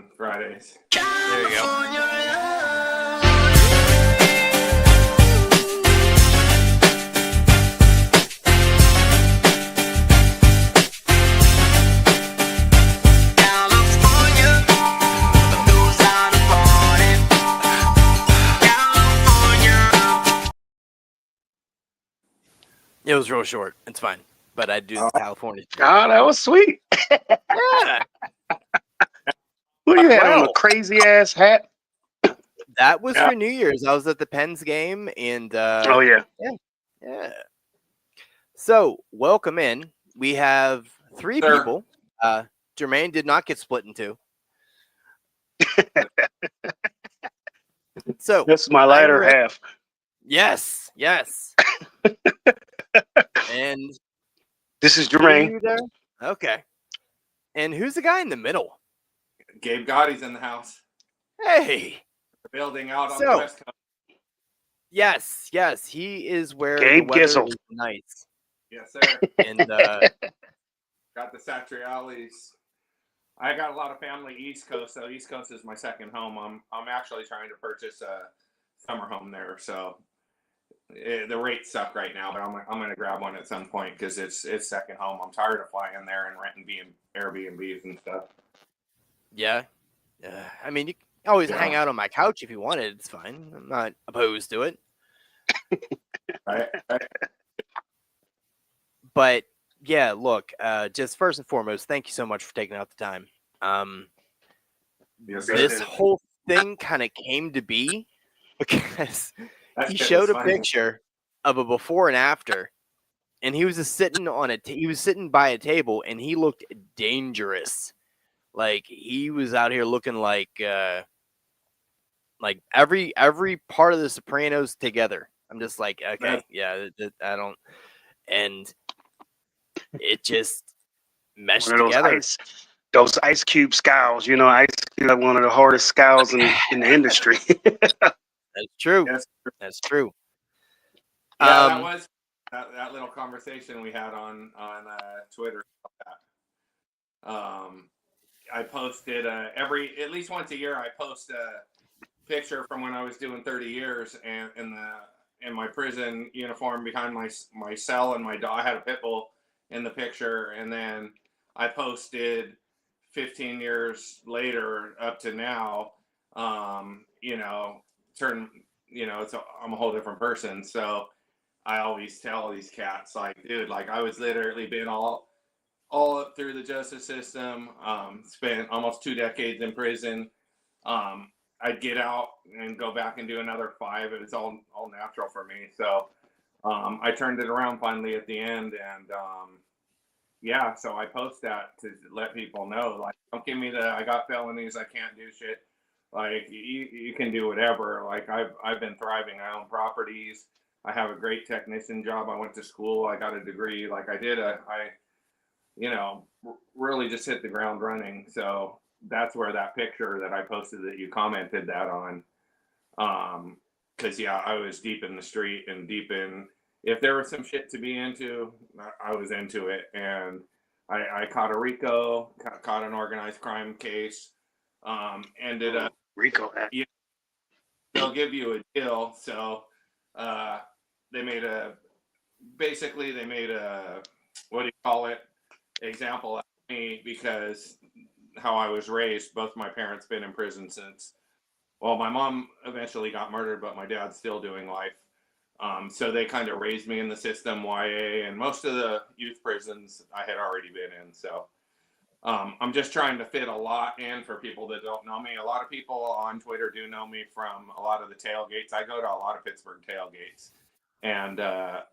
on Fridays. There you go. It was real short. It's fine. But I do the California. Oh, that was sweet. Yeah. What you had on Wow. a crazy ass hat? That was Yeah. for New Year's. I was at the Pens game and Oh yeah. yeah. So welcome in. We have three Sir. people. Jermaine did not get split in two. So This is my lighter half. Yes. And This is who are Jermaine. you there? Okay. And who's the guy in the middle? Gabe Gotti's in the house. Hey. Building out on So- the West Coast. Yes. He is where Gabe the weather Gizzle. is nice. Yes, sir. And Got the Satriales. I got a lot of family East Coast, so East Coast is my second home. I'm actually trying to purchase a summer home there, so the rates suck right now, but I'm going to grab one at some point because it's second home. I'm tired of flying there and renting Airbnbs and stuff. yeah. I mean, you can always Yeah. hang out on my couch if you wanted. It's fine. I'm not opposed to it. Right? But yeah, look, just first and foremost, thank you so much for taking out the time. Yes, sir. This whole thing kind of came to be because That he shit showed was a funny. picture of a before and after, and he was just sitting on he was sitting by a table, and he looked dangerous. Like he was out here looking like every part of the Sopranos together. I'm just like, okay, yeah, I don't, and it just meshed One of those together. those ice cube scowls. You know, Ice Cube is one of the hardest scowls in the industry. That's true. Yes. That's true. Yeah, that was that little conversation we had on Twitter. I posted at least once a year. I post a picture from when I was doing 30 years, and in my prison uniform behind my cell, and my dog. I had a pit bull in the picture, and then I posted 15 years later up to now. I'm a whole different person, so I always tell these cats, like, dude, like I was literally been all up through the justice system, spent almost 2 decades in prison. I'd get out and go back and do another 5. It was all natural for me. So I turned it around finally at the end, and so I post that to let people know, like, don't give me I got felonies, I can't do shit. Like you can do whatever. Like I've been thriving. I own properties. I have a great technician job. I went to school. I got a degree. Like I really just hit the ground running. So that's where that picture that I posted that you commented that on. Cause I was deep in the street and deep in, if there was some shit to be into, I was into it. And I caught a RICO, caught an organized crime case, ended up, Rico. they'll give you a deal. So they made a what do you call it, example of me, because how I was raised. Both my parents been in prison since, well, my mom eventually got murdered, but my dad's still doing life. So they kind of raised me in the system, YA, and most of the youth prisons I had already been in. So I'm just trying to fit a lot in for people that don't know me. A lot of people on Twitter do know me from a lot of the tailgates. I go to a lot of Pittsburgh tailgates. And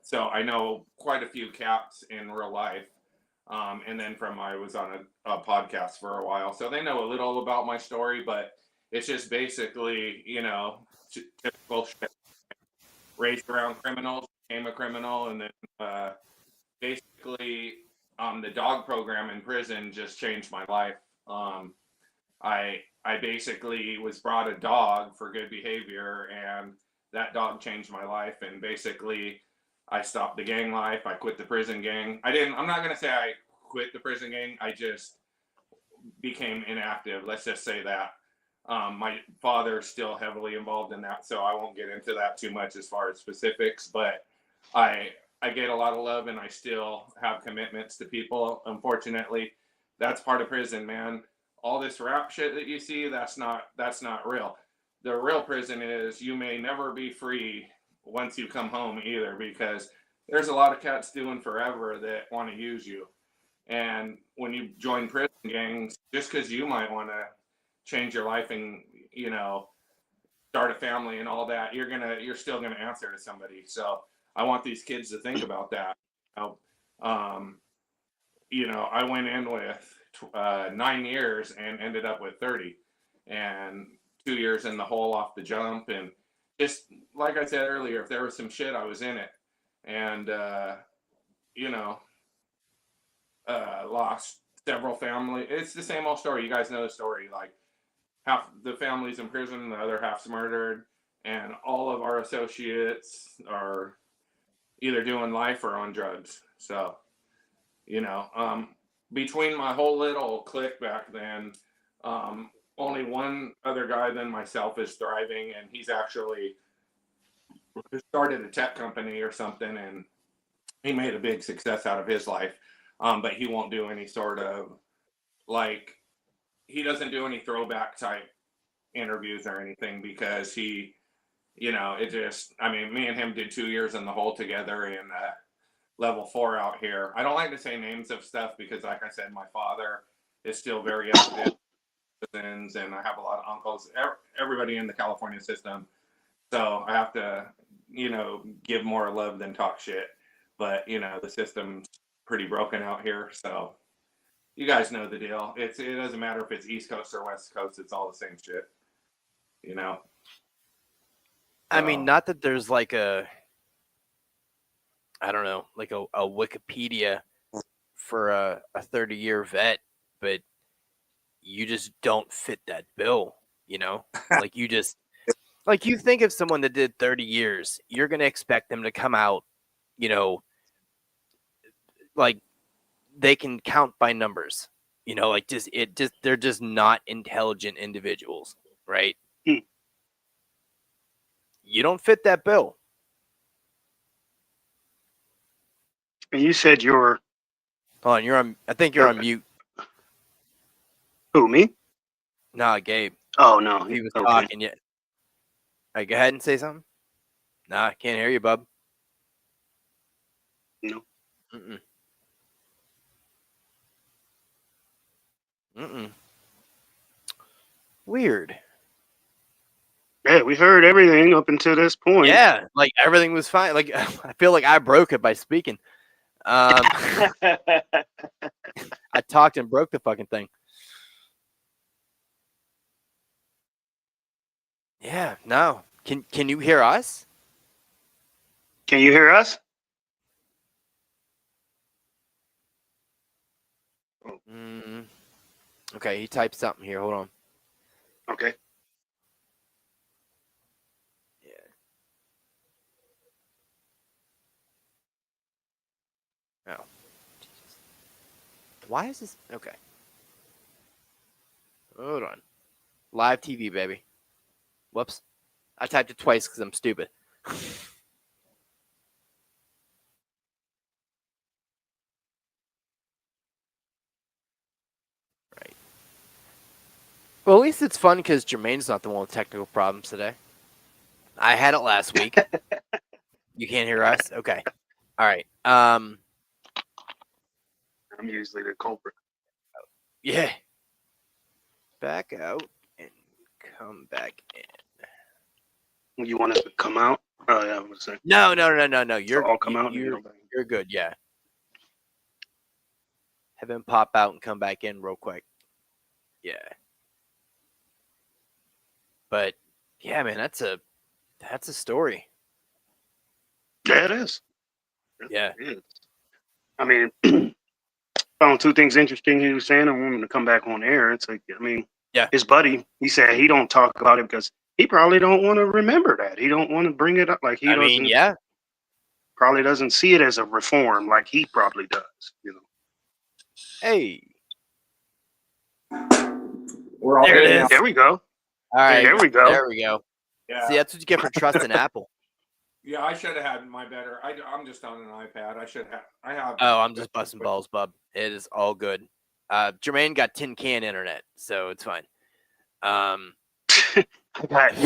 so I know quite a few caps in real life. And then I was on a podcast for a while. So they know a little about my story, but it's just basically, typical shit. Raised around criminals, became a criminal, and then basically the dog program in prison just changed my life. I basically was brought a dog for good behavior, and that dog changed my life. And basically, I stopped the gang life. I quit the prison gang. I'm not gonna say I quit the prison gang. I just became inactive. Let's just say that. My father's still heavily involved in that, so I won't get into that too much as far as specifics. But I I get a lot of love, and I still have commitments to people. Unfortunately, that's part of prison, man. All this rap shit that you see, that's not real. The real prison is you may never be free once you come home either, because there's a lot of cats doing forever that want to use you. And when you join prison gangs, just because you might want to change your life and start a family and all that, you're still gonna answer to somebody. So I want these kids to think about that. You um, I went in with 9 years and ended up with 30, and 2 years in the hole off the jump. And just like I said earlier, if there was some shit, I was in it, and you know, lost several family. It's the same old story. You guys know the story. Like, half the family's in prison, the other half's murdered, and all of our associates are either doing life or on drugs. So, between my whole little clique back then, only one other guy than myself is thriving, and he's actually started a tech company or something, and he made a big success out of his life. But he won't do any sort of, like, he doesn't do any throwback type interviews or anything, because me and him did 2 years in the hole together in level 4 out here. I don't like to say names of stuff because, like I said, my father is still very active, and I have a lot of uncles, everybody in the California system. So I have to, give more love than talk shit. But, the system's pretty broken out here. So you guys know the deal. It doesn't matter if it's East Coast or West Coast. It's all the same shit, I mean, not that there's like I don't know, like a Wikipedia for a 30-year vet, but you just don't fit that bill, Like you think of someone that did 30 years, you're going to expect them to come out, like they can count by numbers, like they're just not intelligent individuals, right? You don't fit that bill. And you said you're. Hold on, I think you're on mute. Who, me? Nah, Gabe. Oh, no. He was talking yet. All right, go ahead and say something. Nah, I can't hear you, bub. No. Weird. Yeah, we heard everything up until this point. Yeah, like everything was fine. Like I feel like I broke it by speaking. I talked and broke the fucking thing. Yeah, no. Can you hear us? Can you hear us? Okay, he typed something here. Hold on. Okay. Yeah. Oh. Jesus. Why is this? Okay. Hold on. Live TV, baby. Whoops. I typed it twice because I'm stupid. Right. Well, at least it's fun because Jermaine's not the one with technical problems today. I had it last week. You can't hear us? Okay. All right. I'm usually the culprit. Yeah. Back out and come back in. You want us to come out? Oh, yeah. I was saying. No. You're all come out. You're good. Yeah. Have him pop out and come back in real quick. Yeah. But yeah, man, that's a story. Yeah, it is. Yeah. It is. I mean, found two things interesting he was saying. I want him to come back on air. It's like, I mean, yeah. His buddy, he said he don't talk about it because he probably don't want to remember that. He don't want to bring it up. Like he doesn't. Yeah. Probably doesn't see it as a reform like he probably does. Hey. We're all There it getting is. out. There we go. All right, There we go. There we go. Yeah. See, that's what you get for trusting Apple. Yeah, I should have had my better. I'm just on an iPad. I should have. I have. Oh, I'm just busting balls, bub. It is all good. Jermaine got tin can internet, so it's fine. I got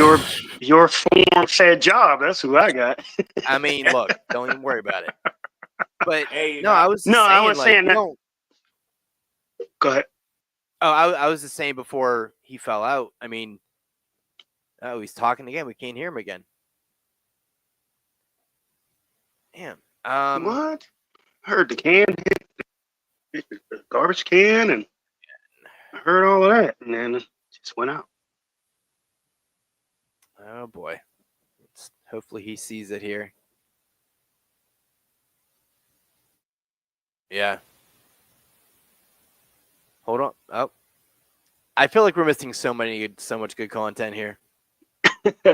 your form-fed job. That's who I got. I mean, look, don't even worry about it. But Hey, no, I was just saying, I was like, saying you that. don't. Go ahead. Oh, I was just saying before he fell out. I mean, oh, he's talking again. We can't hear him again. Damn. What? I heard the can hit the garbage can, and I heard all of that, and then it just went out. Oh boy. Hopefully he sees it here. Yeah. Hold on. Oh. I feel like we're missing so much good content here. This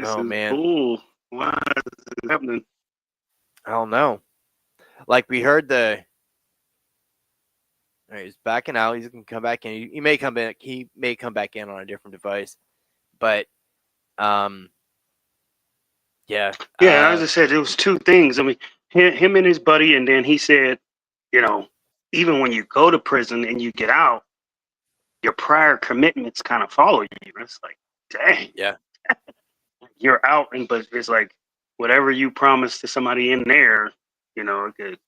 Oh is man. cool. Why is this happening? I don't know. Like we heard the. All right, he's backing out. He's gonna come back in. He may come back. He may come back in on a different device, but yeah. Yeah, as I said, there was two things. I mean, him and his buddy, and then he said, you know, even when you go to prison and you get out, your prior commitments kind of follow you. It's like, dang. Yeah. You're out, but it's like whatever you promised to somebody in there, it could,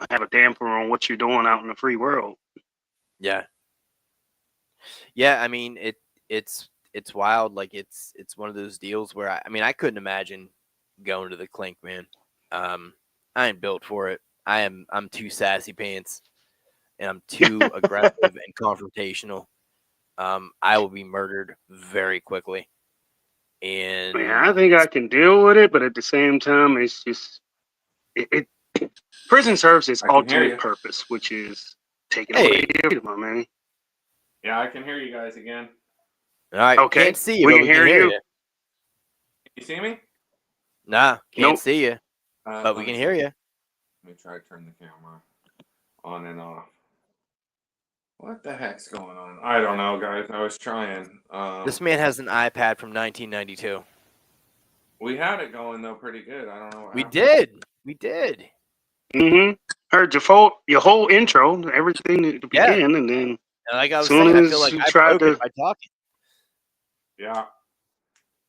have a damper on what you're doing out in the free world. Yeah. Yeah, I mean it's wild. Like it's one of those deals where I couldn't imagine going to the clink, man. I ain't built for it. I'm too sassy pants, and I'm too aggressive and confrontational. I will be murdered very quickly. And I think I can deal with it, but at the same time, it's just prison serves its I can hear you. ultimate purpose, which is taking away your freedom, man. Yeah, I can hear you guys again. all right, Okay, can't see you, we but can we can hear hear you. you. You see me? Nah, can't Nope. see you, but Let we me can see. hear you. Let me try to turn the camera on and off. What the heck's going on? I don't know, guys. I was trying. This man has an iPad from 1992. We had it going though, pretty good. I don't know. What We happened. did. Mm-hmm. Heard your whole intro, everything to Yeah. begin, and then And like I was soon saying, I as feel like you I tried broke it to, by talking. Yeah,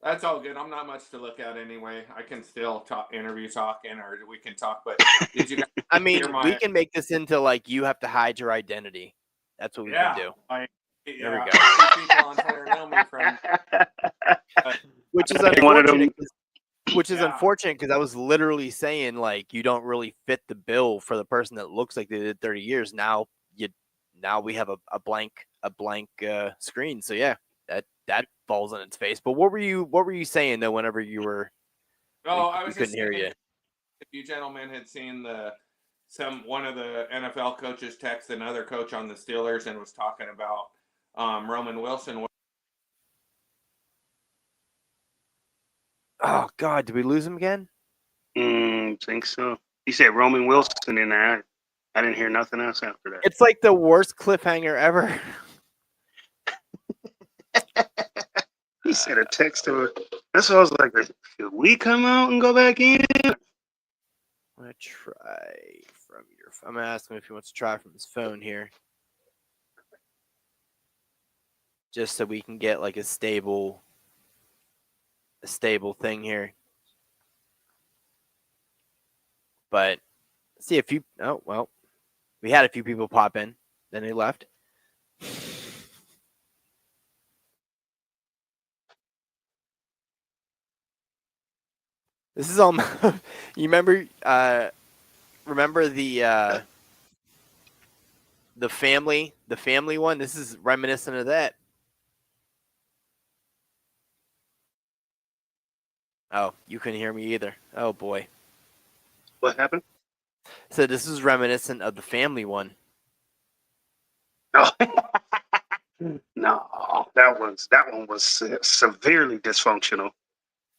that's all good. I'm not much to look at anyway. I can still interview talking, or we can talk. But did you guys I mean, hear my? we can make this into like you have to hide your identity. That's what we can do. There we go. People on Twitter know me from. Which is one of them. unfortunate. Which is unfortunate because I was literally saying like you don't really fit the bill for the person that looks like they did 30 years. Now we have a blank screen. So yeah, that falls on its face. But what were you saying though? Whenever you were, I was we couldn't just hear saying, you. if you gentlemen had seen one of the NFL coaches text another coach on the Steelers and was talking about Roman Wilson. Oh God, did we lose him again? Think so. He said Roman Wilson in there. I didn't hear nothing else after that. It's like the worst cliffhanger ever. He said a text to her. That's what I was like, should we come out and go back in? I'm gonna try from your. I'm gonna ask him if he wants to try from his phone here, just so we can get like a stable thing here. But see if you. Oh well, we had a few people pop in, then they left. This is all. You remember? Remember the family one? This is reminiscent of that. Oh, you couldn't hear me either. Oh boy. What happened? So this is reminiscent of the family one. No, no, that one was severely dysfunctional.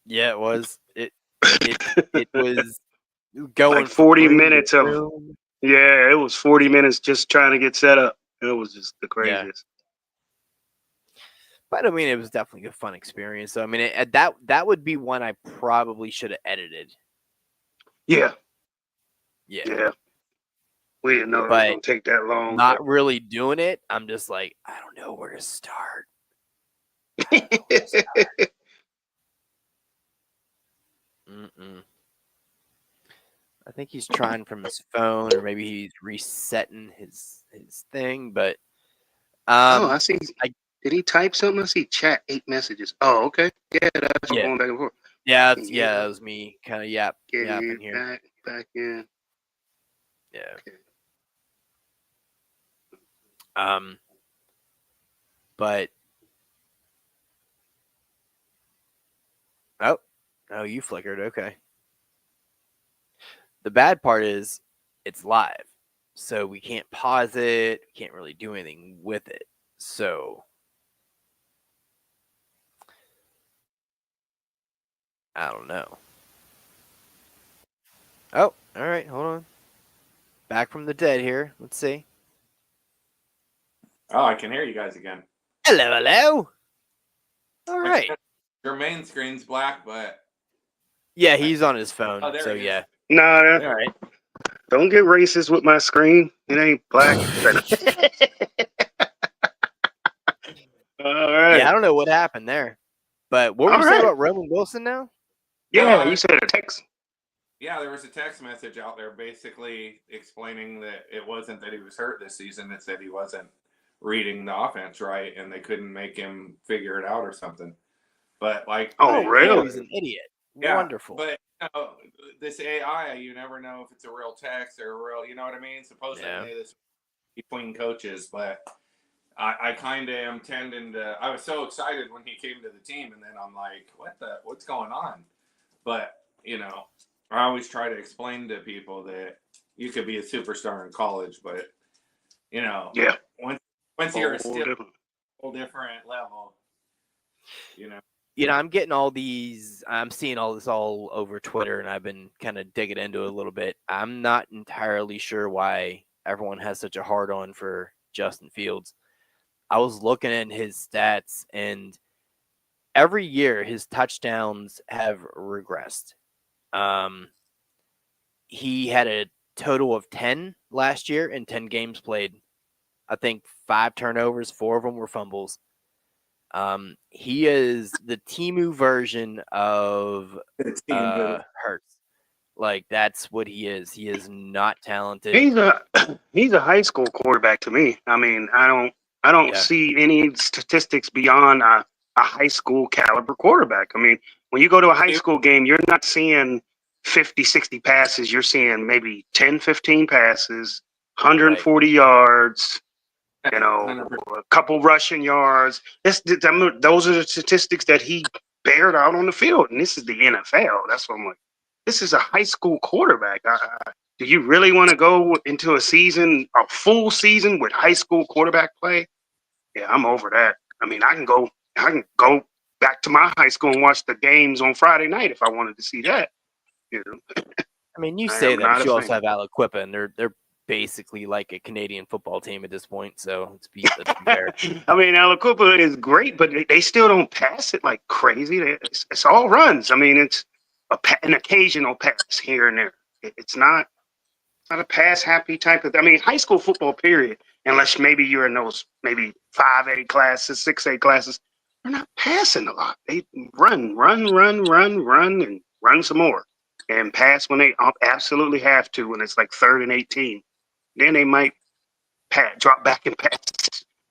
Yeah, it was. It was going like 40 through minutes the of room. Yeah, it was 40 minutes just trying to get set up. It was just the Yeah. craziest. But I mean, it was definitely a fun experience. So I mean, that would be one I probably should have edited. Yeah. Yeah. Yeah. We didn't know it was But going to take that long. not really doing it. I'm just like, I don't know where to start. Mm-mm. I think he's trying from his phone, or maybe he's resetting his thing. But I see. I- Did he type something? I see chat 8 messages. Oh, okay. Yeah, that's Yeah. going back and forth. yeah, that was me kind of Get yapping you here. back in. Yeah. Okay. But oh, you flickered. Okay. The bad part is it's live, so we can't pause it. We can't really do anything with it. So I don't know. Oh, all right. Hold on. Back from the dead here. Let's see. Oh, I can hear you guys again. Hello. All right. Your main screen's black, but Yeah, he's on his phone. Oh, there So he is. yeah. Nah, All right. don't get racist with my screen. It ain't black. All right. Yeah, I don't know what happened there. But what were All we saying right. about Roman Wilson now? Yeah, you said a text. Yeah, there was a text message out there basically explaining that it wasn't that he was hurt this season. It's that he wasn't reading the offense right, and they couldn't make him figure it out or something. But like, Oh, really? He's an idiot. Yeah, Wonderful. But this AI, you never know if it's a real text or a real. You know what I mean? Supposedly this between coaches, but I kind of am tending to. I was so excited when he came to the team, and then I'm like, what's going on? But I always try to explain to people that you could be a superstar in college, but Yeah. once you're a still different. whole different level, I'm getting I'm seeing all this all over Twitter, and I've been kind of digging into it a little bit. I'm not entirely sure why everyone has such a hard on for Justin Fields. I was looking at his stats, and every year his touchdowns have regressed. He had a total of 10 last year in 10 games played. I think 5 turnovers, 4 of them were fumbles. He is the Timu version of Hurts. Like, that's what he is. He is not talented. He's a high school quarterback to me. I mean, I don't see any statistics beyond a high school caliber quarterback. I mean, when you go to a high school game, you're not seeing 50, 60 passes. You're seeing maybe 10, 15 passes, 140 yards, a couple rushing yards. Those are the statistics that he bared out on the field. And this is the NFL. That's what I'm like. This is a high school quarterback. Do you really want to go into a full season with high school quarterback play? Yeah, I'm over that. I mean, I can go back to my high school and watch the games on Friday night if I wanted to see that. I mean, you say that, but you also have Aliquippa, and they're basically like a Canadian football team at this point. So let's be fair. I mean, Aliquippa is great, but they still don't pass it like crazy. It's all runs. I mean, it's an occasional pass here and there. It's not a pass happy type of. I mean, high school football period. Unless maybe you're in those maybe 5A classes, 6A classes, they're not passing a lot. They run, and run some more, and pass when they absolutely have to. When it's like 3rd and 18, then they might drop back and pass.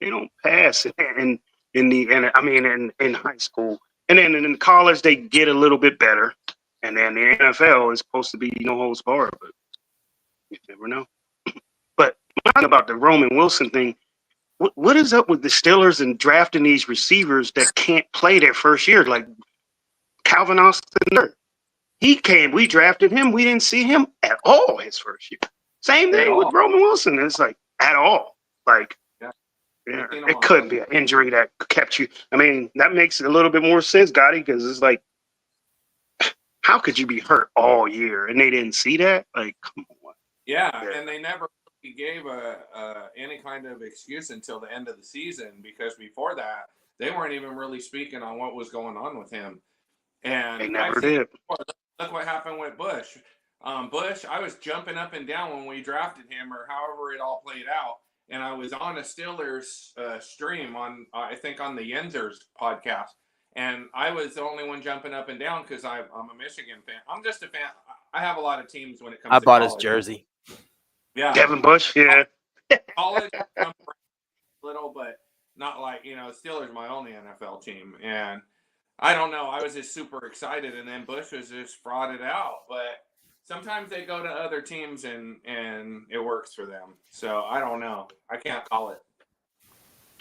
They don't pass in high school, and then in college they get a little bit better, and then the NFL is supposed to be no holds barred, but you never know. But about the Roman Wilson thing, what is up with the Steelers and drafting these receivers that can't play their first year? Like Calvin Austin, we drafted him. We didn't see him at all his first year. Same thing with Roman Wilson. It's like at all. Like, it couldn't be an injury that kept you. I mean, that makes a little bit more sense, Gotti, because it's like, how could you be hurt all year and they didn't see that? Like, come on. Yeah, and they never he gave any kind of excuse until the end of the season, because before that they weren't even really speaking on what was going on with him. And They I've never seen did. before, look what happened with Bush. Bush, I was jumping up and down when we drafted him, or however it all played out. And I was on a Steelers stream on, I think, on the Yenzers podcast. And I was the only one jumping up and down because I'm a Michigan fan. I'm just a fan. I have a lot of teams when it comes I to bought his college. jersey. Yeah. Devin Bush, yeah. College, I'm a little, but not like, Steelers my only NFL team. And I don't know. I was just super excited, and then Bush was just frauded out. But sometimes they go to other teams and it works for them. So I don't know. I can't call it.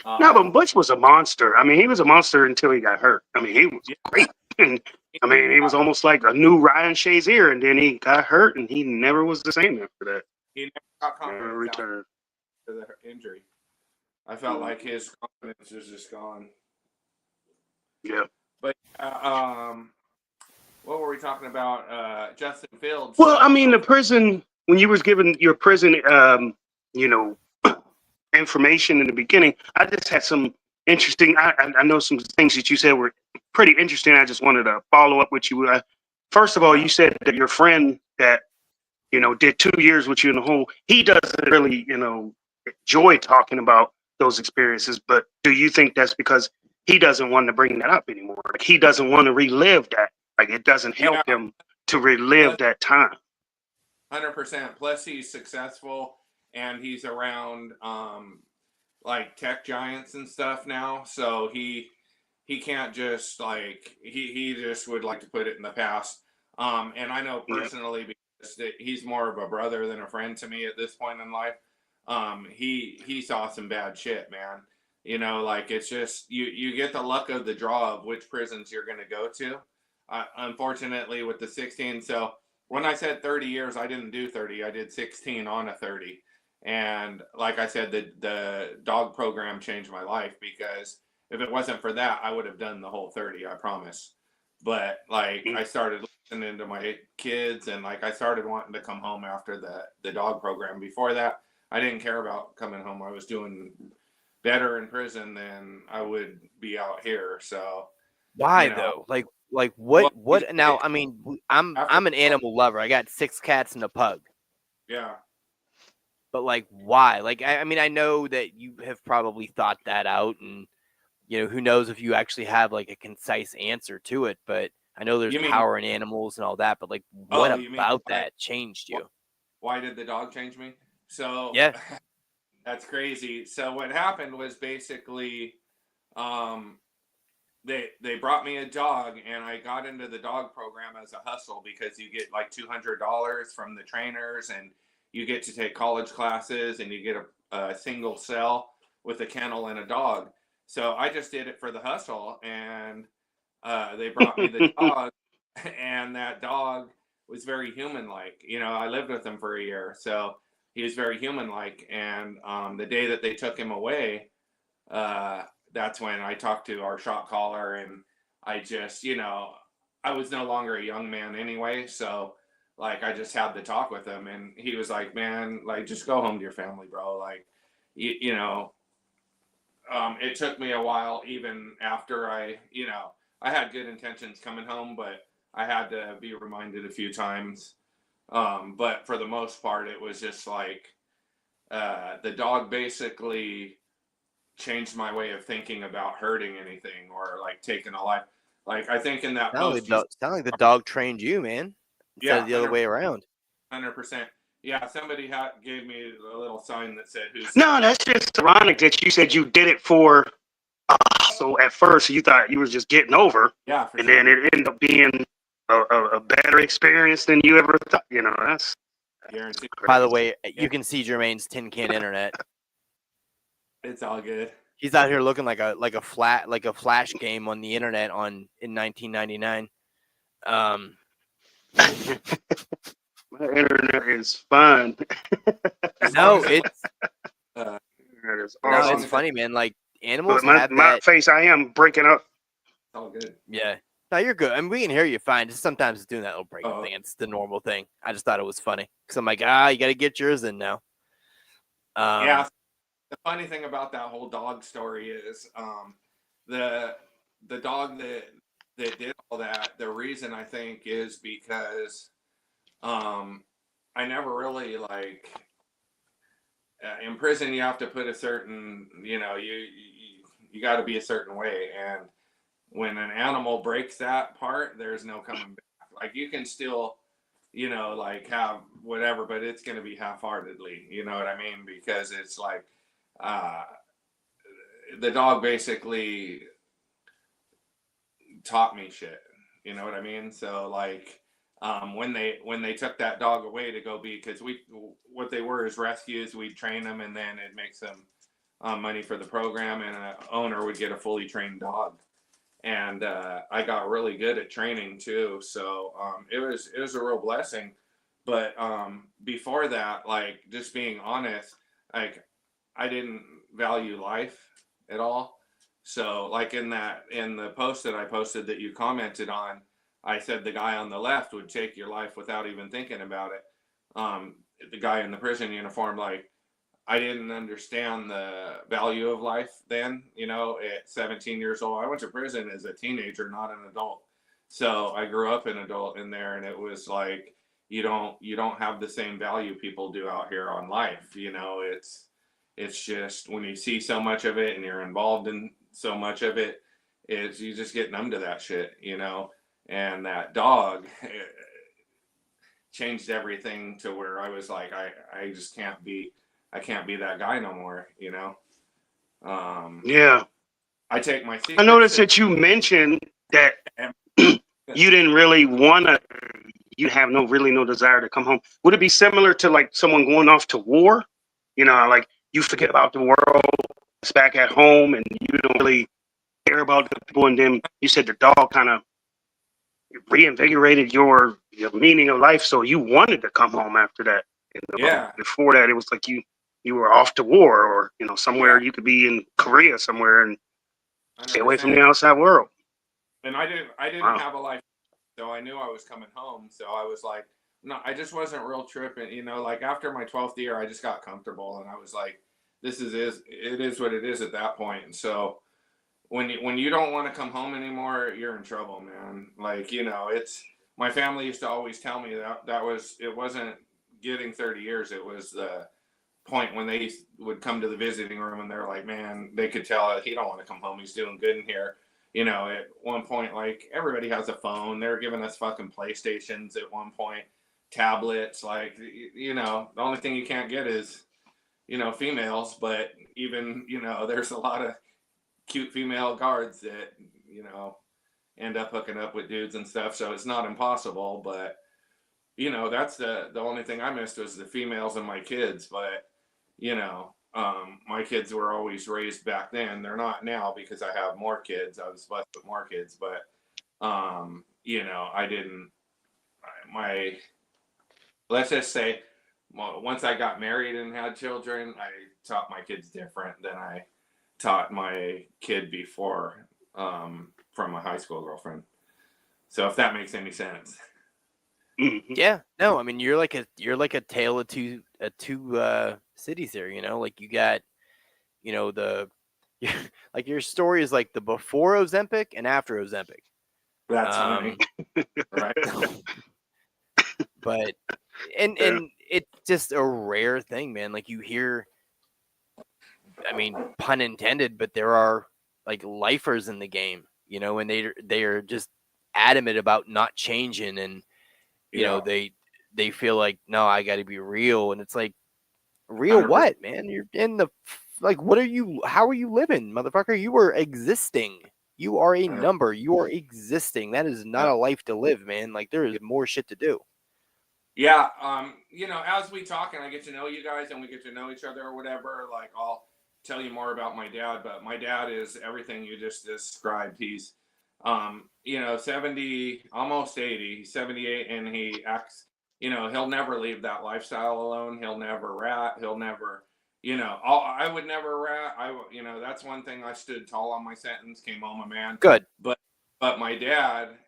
No, but Bush was a monster. I mean, he was a monster until he got hurt. I mean, he was great. And, I mean, he was almost like a new Ryan Shazier, and then he got hurt, and he never was the same after that. He never got Never confidence returned. after the injury. I felt like his confidence was just gone. Yeah. But what were we talking about? Justin Fields. Well, I mean, the prison, when you was given your prison, information in the beginning, I just had some interesting, I know some things that you said were pretty interesting. I just wanted to follow up with you. First of all, you said that your friend that, did 2 years with you in the hole, he doesn't really, enjoy talking about those experiences. But do you think that's because he doesn't want to bring that up anymore? Like, he doesn't want to relive that. Like, it doesn't help him to relive that time. 100%. Plus, he's successful and he's around like tech giants and stuff now. So he can't just like he just would like to put it in the past. And I know personally because he's more of a brother than a friend to me at this point in life. He saw some bad shit, man. Like it's just you get the luck of the draw of which prisons you're going to go to. Unfortunately, with the 16, so when I said 30 years, I didn't do 30. I did 16 on a 30. And like I said, the dog program changed my life, because if it wasn't for that, I would have done the whole 30, I promise. But like I started listening to my kids, and like I started wanting to come home after the dog program. Before that, I didn't care about coming home. I was doing better in prison than I would be out here. So why though? Like what now? I mean, I'm an animal lover. I got 6 cats and a pug. Yeah. But like why? Like I mean, I know that you have probably thought that out, and who knows if you actually have like a concise answer to it, but I know there's power in animals and all that, but like what about that changed you? Why did the dog change me? So yeah, that's crazy. So what happened was basically they brought me a dog, and I got into the dog program as a hustle, because you get like $200 from the trainers, and you get to take college classes, and you get a single cell with a kennel and a dog. So I just did it for the hustle, and they brought me the dog, and that dog was very human-like. I lived with him for a year, so he was very human-like. And the day that they took him away, that's when I talked to our shot caller, and I just, I was no longer a young man anyway. So like, I just had to talk with him, and he was like, man, like, just go home to your family, bro. Like, it took me a while, even after I had good intentions coming home, but I had to be reminded a few times. But for the most part, it was just like, the dog basically changed my way of thinking about hurting anything or like taking a life. Like I think in that post, sound like the dog trained you, man. Instead of the other way around. 100%. Yeah, somebody gave me a little sign that said, "Who's?" No, that's just ironic that you said you did it for so at first you thought you were just getting over. Yeah, and then it ended up being a better experience than you ever thought. That's guaranteed. By the way, you can see Jermaine's tin can internet. It's all good. He's out here looking like a flash game on the internet in 1999. My internet is fine. No, it's awesome. it's funny, man. Like animals but have my that. face, I am breaking up. All good. Yeah. No, you're good. I mean, we can hear you fine. Just sometimes it's doing that little breaking thing. It's the normal thing. I just thought it was funny because I'm like, you got to get yours in now. Yeah. The funny thing about that whole dog story is the the dog that did all that. The reason I think is because I never really like in prison. You have to put a certain, you got to be a certain way, and when an animal breaks that part, there's no coming back. Like you can still, like have whatever, but it's going to be half-heartedly. You know what I mean? Because it's like uh, the dog basically taught me shit. You know what I mean? So like when they took that dog away to go be, because what they were is rescues. We'd train them, and then it makes them money for the program, and an owner would get a fully trained dog. And I got really good at training too. So it was a real blessing. But before that, like just being honest, like I didn't value life at all. So like in the post that I posted that you commented on, I said the guy on the left would take your life without even thinking about it. The guy in the prison uniform, like I didn't understand the value of life then, at 17 years old. I went to prison as a teenager, not an adult. So I grew up an adult in there, and it was like you don't have the same value people do out here on life. It's just when you see so much of it and you're involved in so much of it, it's you just get numb to that shit. And that dog changed everything to where I was like, I just can't be that guy no more. Yeah. I take my I secret noticed shit that you mentioned that and you didn't really want to, you have no desire to come home. Would it be similar to like someone going off to war? Like you forget about the world, it's back at home, and you don't really care about the people. And then you said the dog kind of reinvigorated your meaning of life, so you wanted to come home after that. yeah, Before that, it was like you were off to war, or somewhere yeah, you could be in Korea somewhere and stay away from 100%. the outside world. And I didn't Wow. have a life, so I knew I was coming home. So I was like, no, I just wasn't real tripping. Like after my 12th year, I just got comfortable, and I was like, it is what it is at that point. And so when you don't want to come home anymore, you're in trouble, man. Like it's my family used to always tell me it wasn't getting 30 years. It was the point when they would come to the visiting room and they're like, man, they could tell he don't want to come home. He's doing good in here. At one point, like everybody has a phone. They were giving us fucking PlayStations at one point, tablets. Like, the only thing you can't get is, females. But even, there's a lot of cute female guards that, end up hooking up with dudes and stuff. So it's not impossible. But, that's the only thing I missed was the females and my kids. But my kids were always raised back then. They're not now because I have more kids. I was blessed with more kids, but I didn't. My let's just say, once I got married and had children, I taught my kids different than I taught my kid before from a high school girlfriend. So if that makes any sense. Mm-hmm. Yeah, no, I mean you're like a tale of two cities there. Like you got the like your story is like the before Ozempic and after Ozempic. That's funny, right? But and it's just a rare thing, man. Like you hear, I mean, pun intended, but there are like lifers in the game, and they are just adamant about not changing, and Yeah, they feel like, no, I got to be real, and it's like, real 100%. what, man? You're in the like, what are you? How are you living, motherfucker? You are existing. You are a number. You are existing. That is not Yeah. a life to live, man. Like there is more shit to do. Yeah, as we talk and I get to know you guys and we get to know each other or whatever, like I'll tell you more about my dad, but my dad is everything you just described. He's 70, almost 80, he's 78, and he acts, he'll never leave that lifestyle alone. He'll never rat, he'll never, I would never rat. That's one thing. I stood tall on my sentence, came home a man. Good. But my dad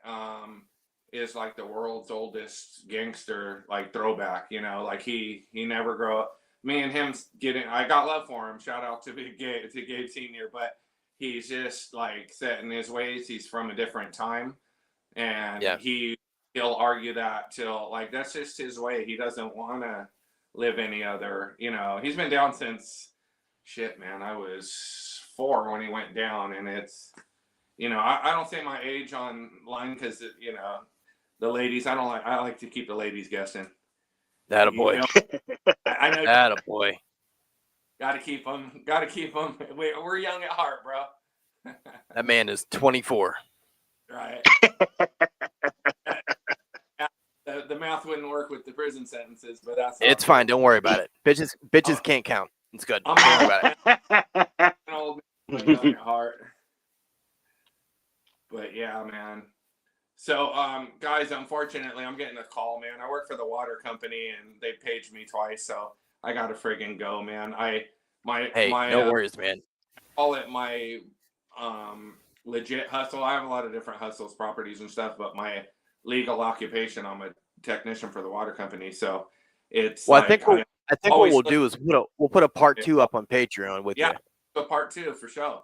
is like the world's oldest gangster, like throwback, like he never grew up. me and him getting. I got love for him. Shout out to Gabe Senior, but he's just like set in his ways. He's from a different time, and Yeah. he'll argue that till like that's just his way. He doesn't want to live any other. He's been down since shit, man. I was 4 when he went down, and it's I don't say my age online because the ladies. I like to keep the ladies guessing. That a boy. I know. That a boy. Gotta keep them. Gotta keep them. We're young at heart, bro. That man is 24. Right. The math wouldn't work with the prison sentences, but it's fine. Don't worry about it. Bitches can't count. It's good. Don't worry about it. An old man, young at heart. But yeah, man. So, guys, unfortunately, I'm getting a call, man. I work for the water company, and they paged me twice, so I gotta friggin' go, man. No worries, man. Call it my legit hustle. I have a lot of different hustles, properties and stuff, but my legal occupation, I'm a technician for the water company. So it's well, like, I think what we'll do is we'll put a part 2 up on Patreon with you. Yeah, a part 2 for sure.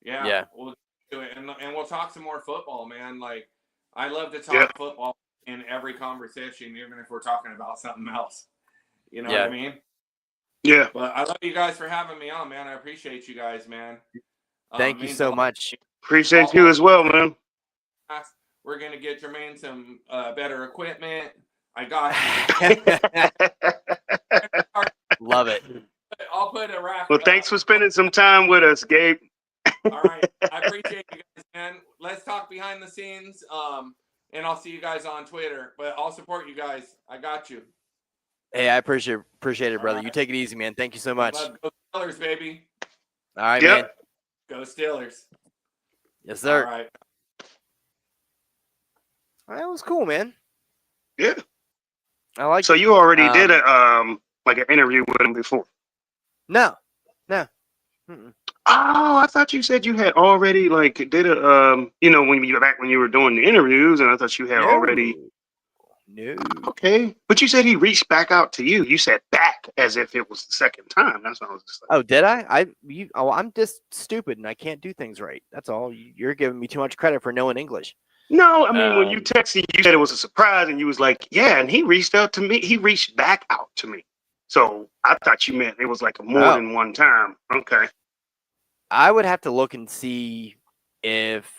Yeah. We'll do it, and we'll talk some more football, man. Like I love to talk football in every conversation, even if we're talking about something else. You know what I mean? Yeah. But I love you guys for having me on, man. I appreciate you guys, man. Thank you so much. Appreciate you as well, man. We're gonna get Jermaine some better equipment. I got you. Love it. I'll put a rack. Well, thanks for spending some time with us, Gabe. All right, I appreciate you guys, man. Let's talk behind the scenes. And I'll see you guys on Twitter. But I'll support you guys. I got you. Hey, I appreciate it, brother. Right. You take it easy, man. Thank you so much. Go Steelers, baby. All right, man. Go Steelers. Yes, sir. All right. That was cool, man. Yeah. I like. So you already did an interview with him before? No. Mm-mm. Oh, I thought you said you had already did a when you were doing the interviews, and I thought you had already. No. Okay, but you said he reached back out to you. You said back as if it was the second time. That's what I was just like. Oh, did I? I'm just stupid and I can't do things right. That's all. You're giving me too much credit for knowing English. No, I mean when you texted, you said it was a surprise, and you was like, "Yeah," and he reached out to me. He reached back out to me. So I thought you meant it was like more than one time. Okay. I would have to look and see if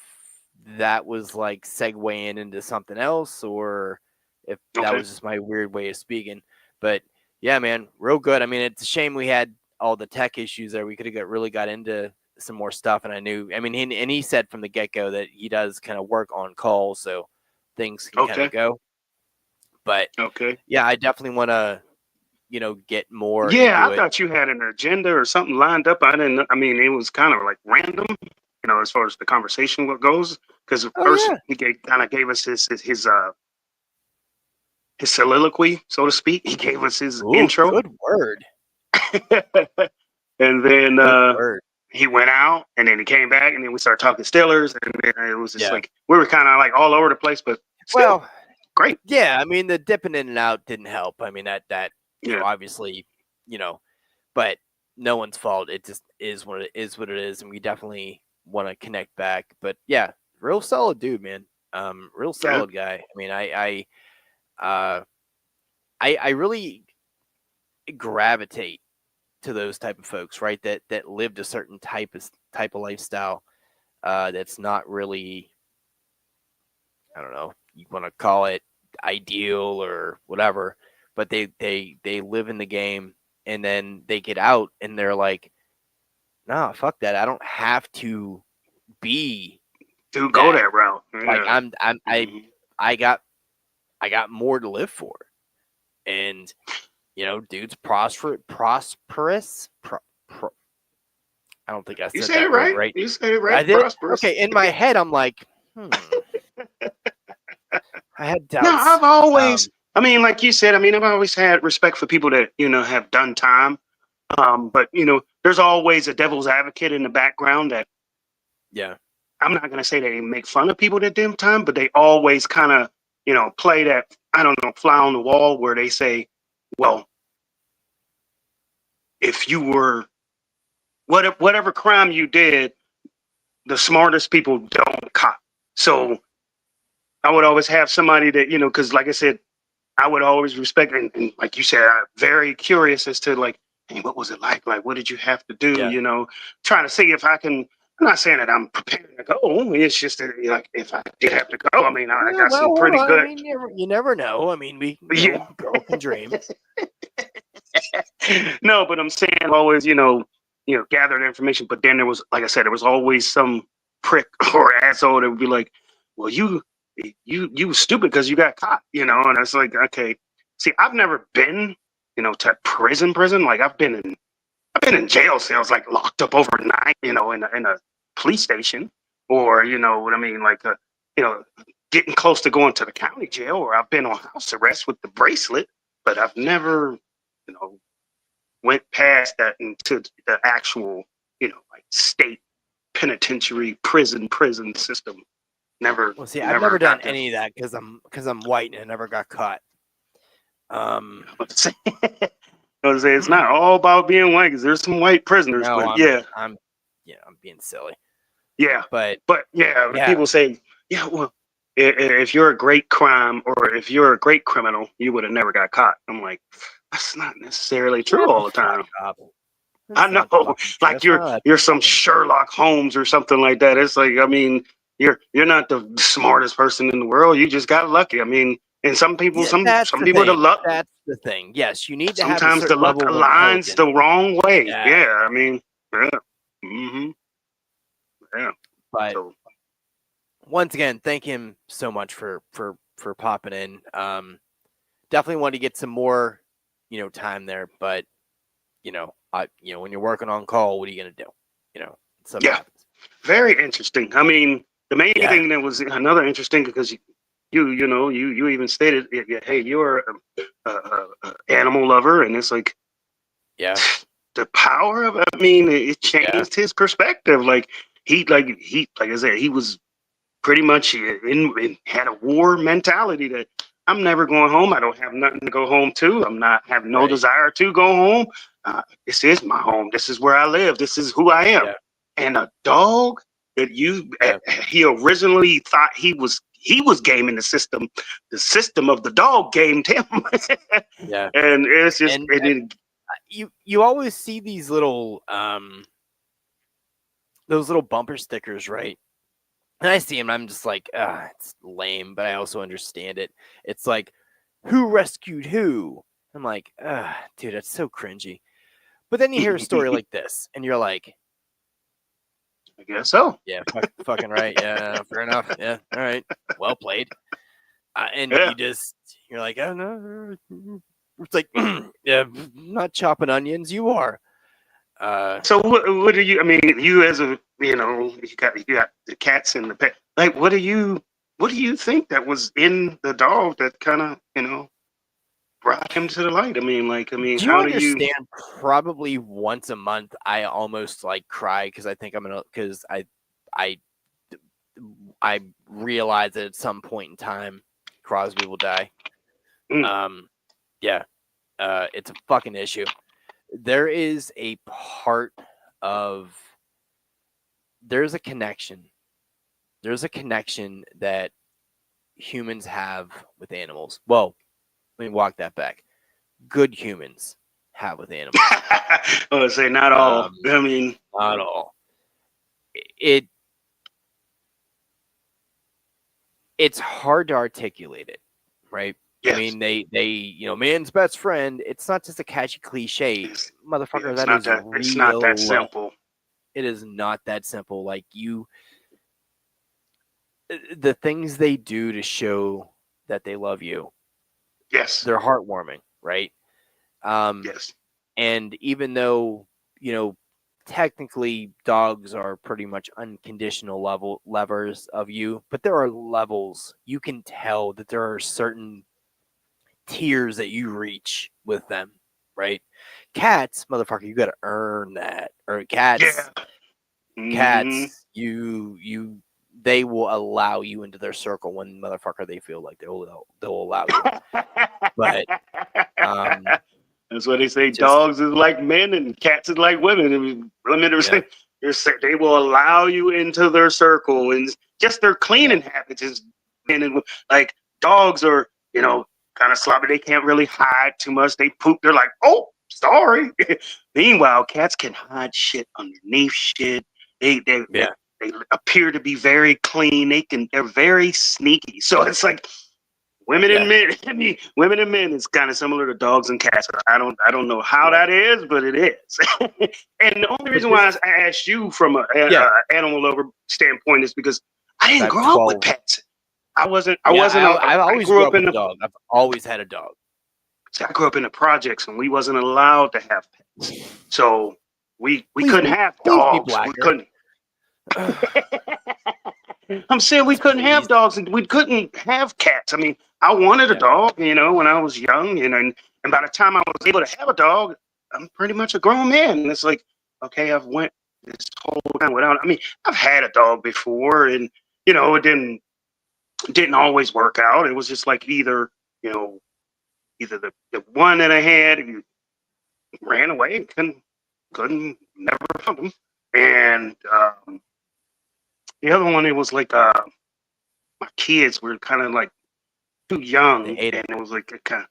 that was like segueing into something else or if that was just my weird way of speaking. But yeah, man, real good. I mean, it's a shame we had all the tech issues there. We could have really got into some more stuff. And he said from the get-go that he does kind of work on call, so things can kind of go. But yeah, I definitely want to, get more. Yeah, I thought you had an agenda or something lined up. It was kind of like random, as far as the conversation goes. Because first he kind of gave us his soliloquy, so to speak. He gave us his intro. Good word. And then he went out, and then he came back, and then we started talking Steelers, and then it was just like we were kind of like all over the place, but still, great. Yeah, I mean the dipping in and out didn't help. I mean that obviously, but no one's fault. It just is what it is, and we definitely want to connect back. But yeah, real solid dude, man. Real solid guy. I mean, I really gravitate to those type of folks, right? That lived a certain type of lifestyle. That's not really, I don't know, you want to call it ideal or whatever, but they live in the game and then they get out and they're like, nah, fuck that. I don't have to go that route. Like I got more to live for. And dude's prosperous. I don't think I said that right. Right. You said it right. I did. Prosperous. Okay, in my head, I'm like, I had doubts. No, I've always. Like you said. I've always had respect for people that have done time. But there's always a devil's advocate in the background that. Yeah. I'm not gonna say they make fun of people that did time, but they always kind of play that fly on the wall where they say, well, if you were whatever crime you did, the smartest people don't cop. So I would always have somebody that, because like I said, I would always respect, and like you said, I'm very curious as to like, hey, what was it like? Like, what did you have to do? Yeah. Trying to see if I can. I'm not saying that I'm prepared to go. It's just that, like, if I did have to go, I mean, I Yeah, got well, some pretty I good. mean, you never know. I mean, Yeah. girl can dream. No, but I'm saying I've always, gathered information. But then there was, like I said, there was always some prick or asshole that would be like, "Well, you was stupid because you got caught," And it's like, okay, see, I've never been, to prison. Like I've been in jail cells, like locked up overnight, in a police station, or what I mean, like getting close to going to the county jail, or I've been on house arrest with the bracelet, but I've never, went past that into the actual, like state penitentiary prison system. Never, Well, see, I've never done got to. any of that because I'm white and I never got caught. I was saying it's not all about being white, because there's some white prisoners, No, but yeah, I'm being silly. yeah, But but yeah, yeah, people say, yeah, well, if you're a great crime or if you're a great criminal, you would have never got caught. I'm like, that's not necessarily true all the time. I know, like you're some Sherlock Holmes or something like that. It's like, I mean, you're not the smartest person in the world. You just got lucky. I mean, and some people, some people, the luck. That's the thing. Yes, you need to have a Sometimes the certain luck level of aligns intelligence. the wrong way. Yeah. Yeah, I mean, yeah, mm-hmm, yeah. But So once again, thank him so much for popping in. Definitely want to get some more, time there. But when you're working on call, what are you gonna do? Something yeah, happens. very interesting. I mean, the main Yeah. thing that was another interesting, because you even stated, hey, you're a animal lover, and it's like, Yeah. the power of it, I mean, it changed his perspective. Like like I said, he was pretty much had a war mentality that I'm never going home. I don't have nothing to go home to. Have no Right. desire to go home. This is my home. This is where I live. This is who I am. Yeah. And a dog that he originally thought he was gaming the system. The system of the dog gamed him. Yeah. And it's just you always see these little those little bumper stickers, right? And I see them, and I'm just like, it's lame, but I also understand it. It's like, who rescued who? I'm like, dude, that's so cringy. But then you hear a story like this, and you're like, I guess so. yeah, fucking right. Yeah, fair enough. Yeah, all right. Well played. And you're like, oh, no. It's like, yeah, not chopping onions. You are. So what do you? I mean, you as a you got the cats and the pet. Like, what do you think that was in the dog that kind of brought him to the light? I mean, Do you how understand? do you? Probably once a month, I almost like cry because I think I'm gonna because I realize that at some point in time, Crosby will die. Yeah, it's a fucking issue. There is a part of there's a connection. There's a connection that humans have with animals. Well, let me walk that back. Good humans have with animals. I would say not all. I mean, not all. It's hard to articulate it, right? yes. I mean, they man's best friend. It's not just a catchy cliche, motherfucker. That is real. It's not that simple. It is not that simple. Like the things they do to show that they love you. Yes. They're heartwarming, right? Yes. And even though, technically dogs are pretty much unconditional levers of you, but there are levels. You can tell that there are certain tiers that you reach with them, right? Cats, motherfucker, you got to earn that. Or cats, they will allow you into their circle when motherfucker they feel like they'll allow you. But That's why they say Just- dogs is like men and cats is like women. I mean, women are Yeah. they will allow you into their circle, and just their cleaning habits is men and like dogs are, kind of sloppy. They can't really hide too much. They poop. They're like, oh, sorry. Meanwhile, cats can hide shit underneath shit. They they appear to be very clean. They're very sneaky. So it's like women and men. I mean, women and men is kind of similar to dogs and cats. I don't know how that is, but it is. And the only reason why I asked you from an animal lover standpoint is because I didn't grow up with pets. I wasn't. I always grew up with a dog. I've always had a dog. So I grew up in the projects, and we wasn't allowed to have pets. So we couldn't have dogs. We couldn't. I'm saying we couldn't have dogs, and we couldn't have cats. I mean, I wanted a dog, when I was young, and by the time I was able to have a dog, I'm pretty much a grown man. And it's like, okay, I've went this whole time without. I mean, I've had a dog before, and it didn't always work out. It was just like either the one that I had ran away and couldn't never found him, and the other one, it was like my kids were kind of like too young, and it was like kind of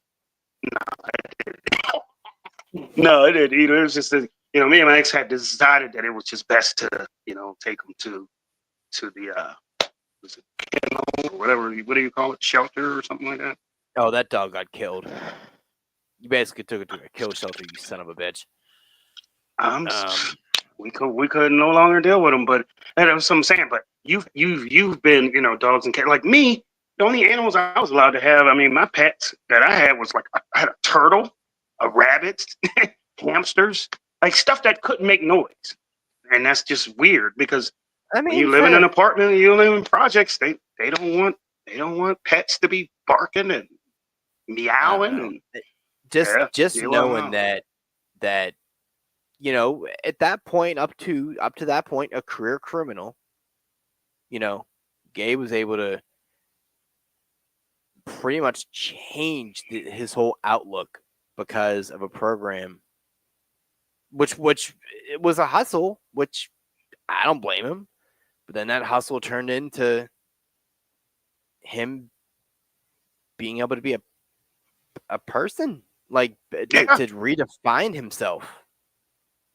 no, it didn't either. It was just that me and my ex had decided that it was just best to take them to the was it kennel or whatever, what do you call it, shelter or something like that. Oh, that dog got killed. You basically took it to a kill shelter, you son of a bitch. We could no longer deal with them, but that was what I'm saying. But you've been dogs and cats like me. The only animals I was allowed to have, I mean, my pets that I had was like I had a turtle, a rabbit, hamsters, like stuff that couldn't make noise, and that's just weird because when you live in an apartment, you live in projects, they don't want pets to be barking and meowing and just knowing that at that point, up to that point, a career criminal, Gabe was able to pretty much change his whole outlook because of a program, which it was a hustle, which I don't blame him. But then that hustle turned into him being able to be a person, like to redefine himself.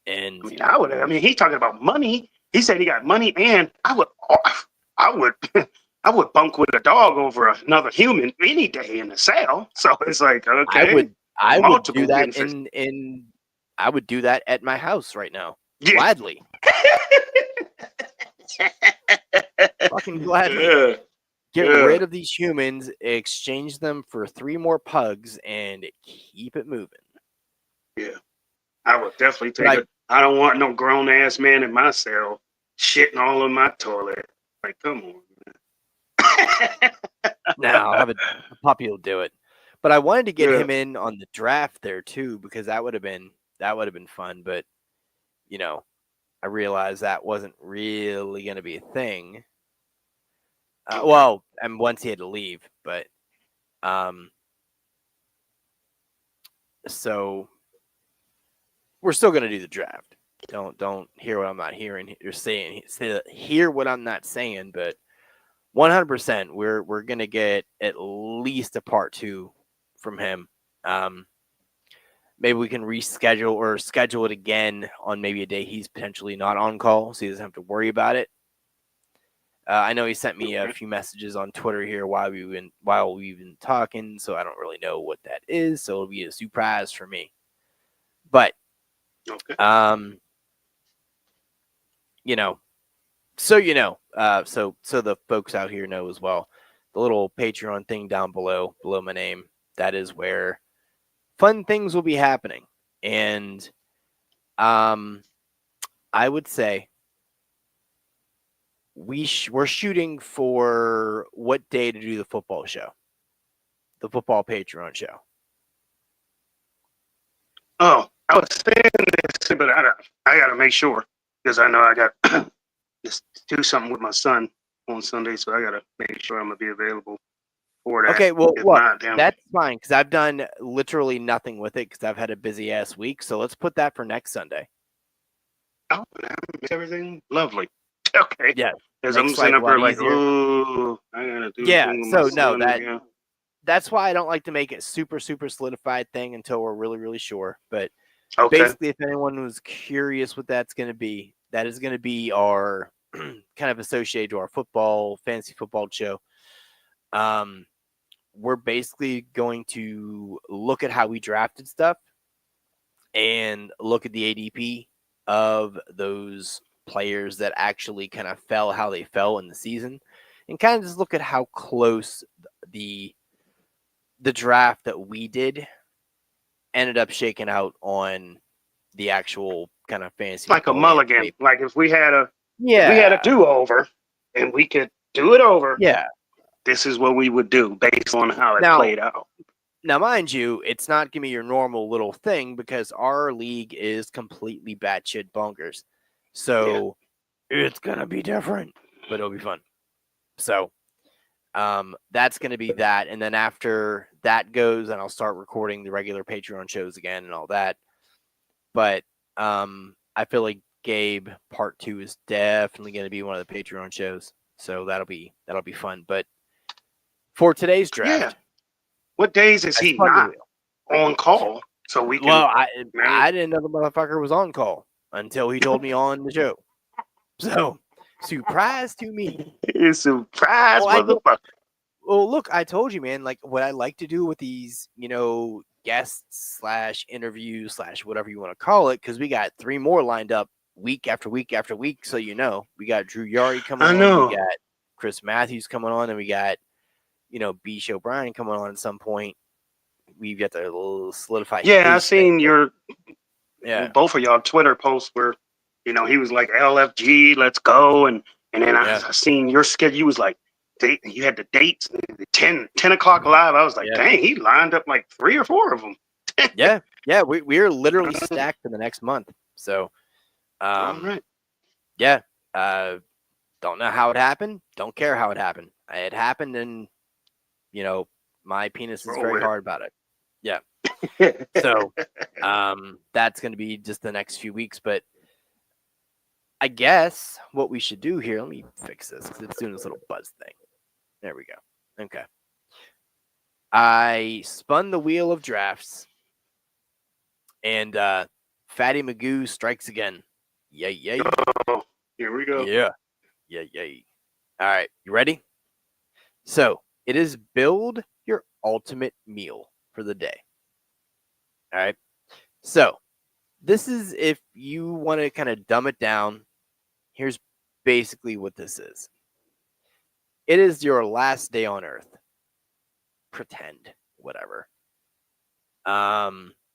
And I mean, he's talking about money. He said he got money, and I would bunk with a dog over another human any day in the cell. So it's like, okay, I would do that I would do that at my house right now, gladly. Fucking gladly. Get rid of these humans, exchange them for 3 more pugs, and keep it moving. Yeah, I would definitely take it. I don't want no grown ass man in my cell shitting all in my toilet. Like, come on, man. No, I'll have a puppy will do it. But I wanted to get him in on the draft there too, because that would have been fun. But I realized that wasn't really going to be a thing. Well, and once he had to leave, but so we're still going to do the draft. Don't hear what I'm not hearing. You're saying hear what I'm not saying, but 100%, we're going to get at least a part 2 from him. Maybe we can reschedule or schedule it again on maybe a day he's potentially not on call, so he doesn't have to worry about it. I know he sent me a few messages on Twitter here while we've been talking, so I don't really know what that is. So it'll be a surprise for me. But, so the folks out here know as well. The little Patreon thing down below my name, that is where fun things will be happening. And I would say we're shooting for what day to do the football show, the football Patreon show. Oh, I was saying this, but I got to make sure because I know I got just do something with my son on Sunday, so I got to make sure I'm gonna be available for that. Okay, well, If look, not, damn. that's fine because I've done literally nothing with it because I've had a busy ass week. So let's put that for next Sunday. Oh, that makes everything lovely. Okay. Yeah, Because I'm makes sitting life up a there lot like, easier. ooh, I gotta do Yeah, thing with so my no, son. Yeah. that's why I don't like to make it super solidified thing until we're really, really sure. But Okay. basically, if anyone was curious what that's going to be, that is going to be our kind of associated to our fantasy football show. We're basically going to look at how we drafted stuff and look at the ADP of those players that actually kind of fell how they fell in the season, and kind of just look at how close the draft that we did ended up shaking out on the actual kind of fantasy It's like a football mulligan. landscape. Like if we had a Yeah, do-over and we could do it over, yeah. this is what we would do based on how it played out. Now, mind you, it's not gonna be your normal little thing because our league is completely batshit bonkers. So it's gonna be different, but it'll be fun. So that's gonna be that. And then after that goes, and I'll start recording the regular Patreon shows again and all that. But I feel like Gabe Part 2 is definitely gonna be one of the Patreon shows. So that'll be fun. But for today's draft. Yeah. What days is he not on call? So we can. Well, I didn't know the motherfucker was on call until he told me on the show. So, surprise to me. Surprise, motherfucker. Well, look, I told you, man. Like what I like to do with these, guests / interviews / whatever you want to call it, because we got 3 more lined up week after week after week. So we got Drew Yari coming on. We got Chris Matthews coming on, and we got B. Show Brian coming on at some point. We've got to solidify. Yeah, I seen both of y'all Twitter posts where, he was like LFG, let's go, and then I seen your schedule. You was like, you had the dates, 10 o'clock live. I was like, dang, he lined up like 3 or 4 of them. yeah, we're literally stacked for the next month. So, all right, yeah, don't know how it happened. Don't care how it happened. It happened, and my penis is very hard about it. Yeah. So that's going to be just the next few weeks. But I guess what we should do here, let me fix this because it's doing this little buzz thing. There we go. Okay. I spun the wheel of drafts, and Fatty Magoo strikes again. Yay. Oh, here we go. Yeah. All right. You ready? So it is build your ultimate meal for the day. All right. So this is if you want to kind of dumb it down. Here's basically what this is. It is your last day on Earth. Pretend, whatever.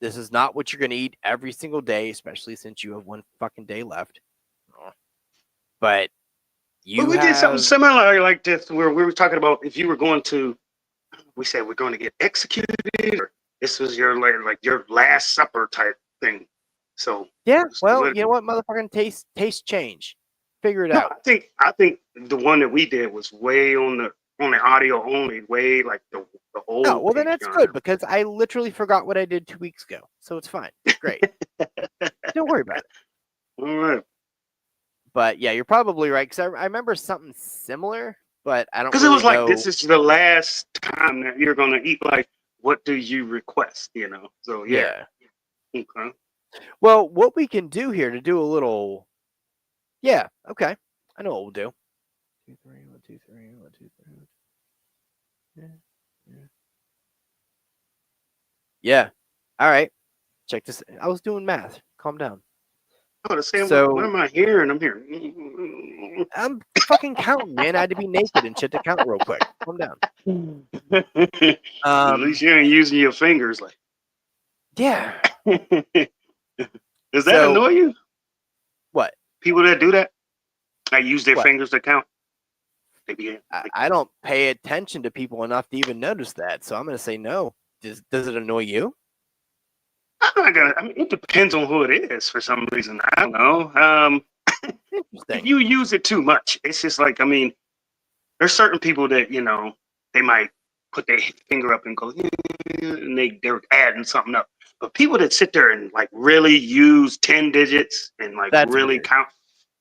This is not what you're going to eat every single day, especially since you have 1 fucking day left. But we did something similar like this where we were talking about if you were going to, we said we're going to get executed, or this was your like your last supper type thing. So yeah, well, you know what, motherfucking taste change. Figure it out. I think the one that we did was way on the audio only, way like the old. Oh, well then that's good because I literally forgot what I did 2 weeks ago, so it's fine. It's great. Don't worry about it. All right. But yeah, you're probably right because I remember something similar, but I don't. Because it was like this is the last time that you're gonna eat. Like, what do you request? So yeah. Okay. Well, what we can do here to do a little. Yeah. Okay. I know what we'll do. 2, 3, 1, 2, 3, 1, 2, 3. Yeah. All right. Check this. I was doing math. Calm down. Oh, so what am I hearing? I'm here. I'm fucking counting, man. I had to be naked and shit to count real quick. Calm down. At least you ain't using your fingers, like. Yeah. Does that annoy you? What? People that do that? I use their fingers to count. I don't pay attention to people enough to even notice that, so I'm gonna say no. Does it annoy you? It depends on who it is for some reason. I don't know. If you use it too much, it's just like, there's certain people that, they might put their finger up and go, and they're adding something up. But people that sit there and like really use 10 digits and like That's really weird. count,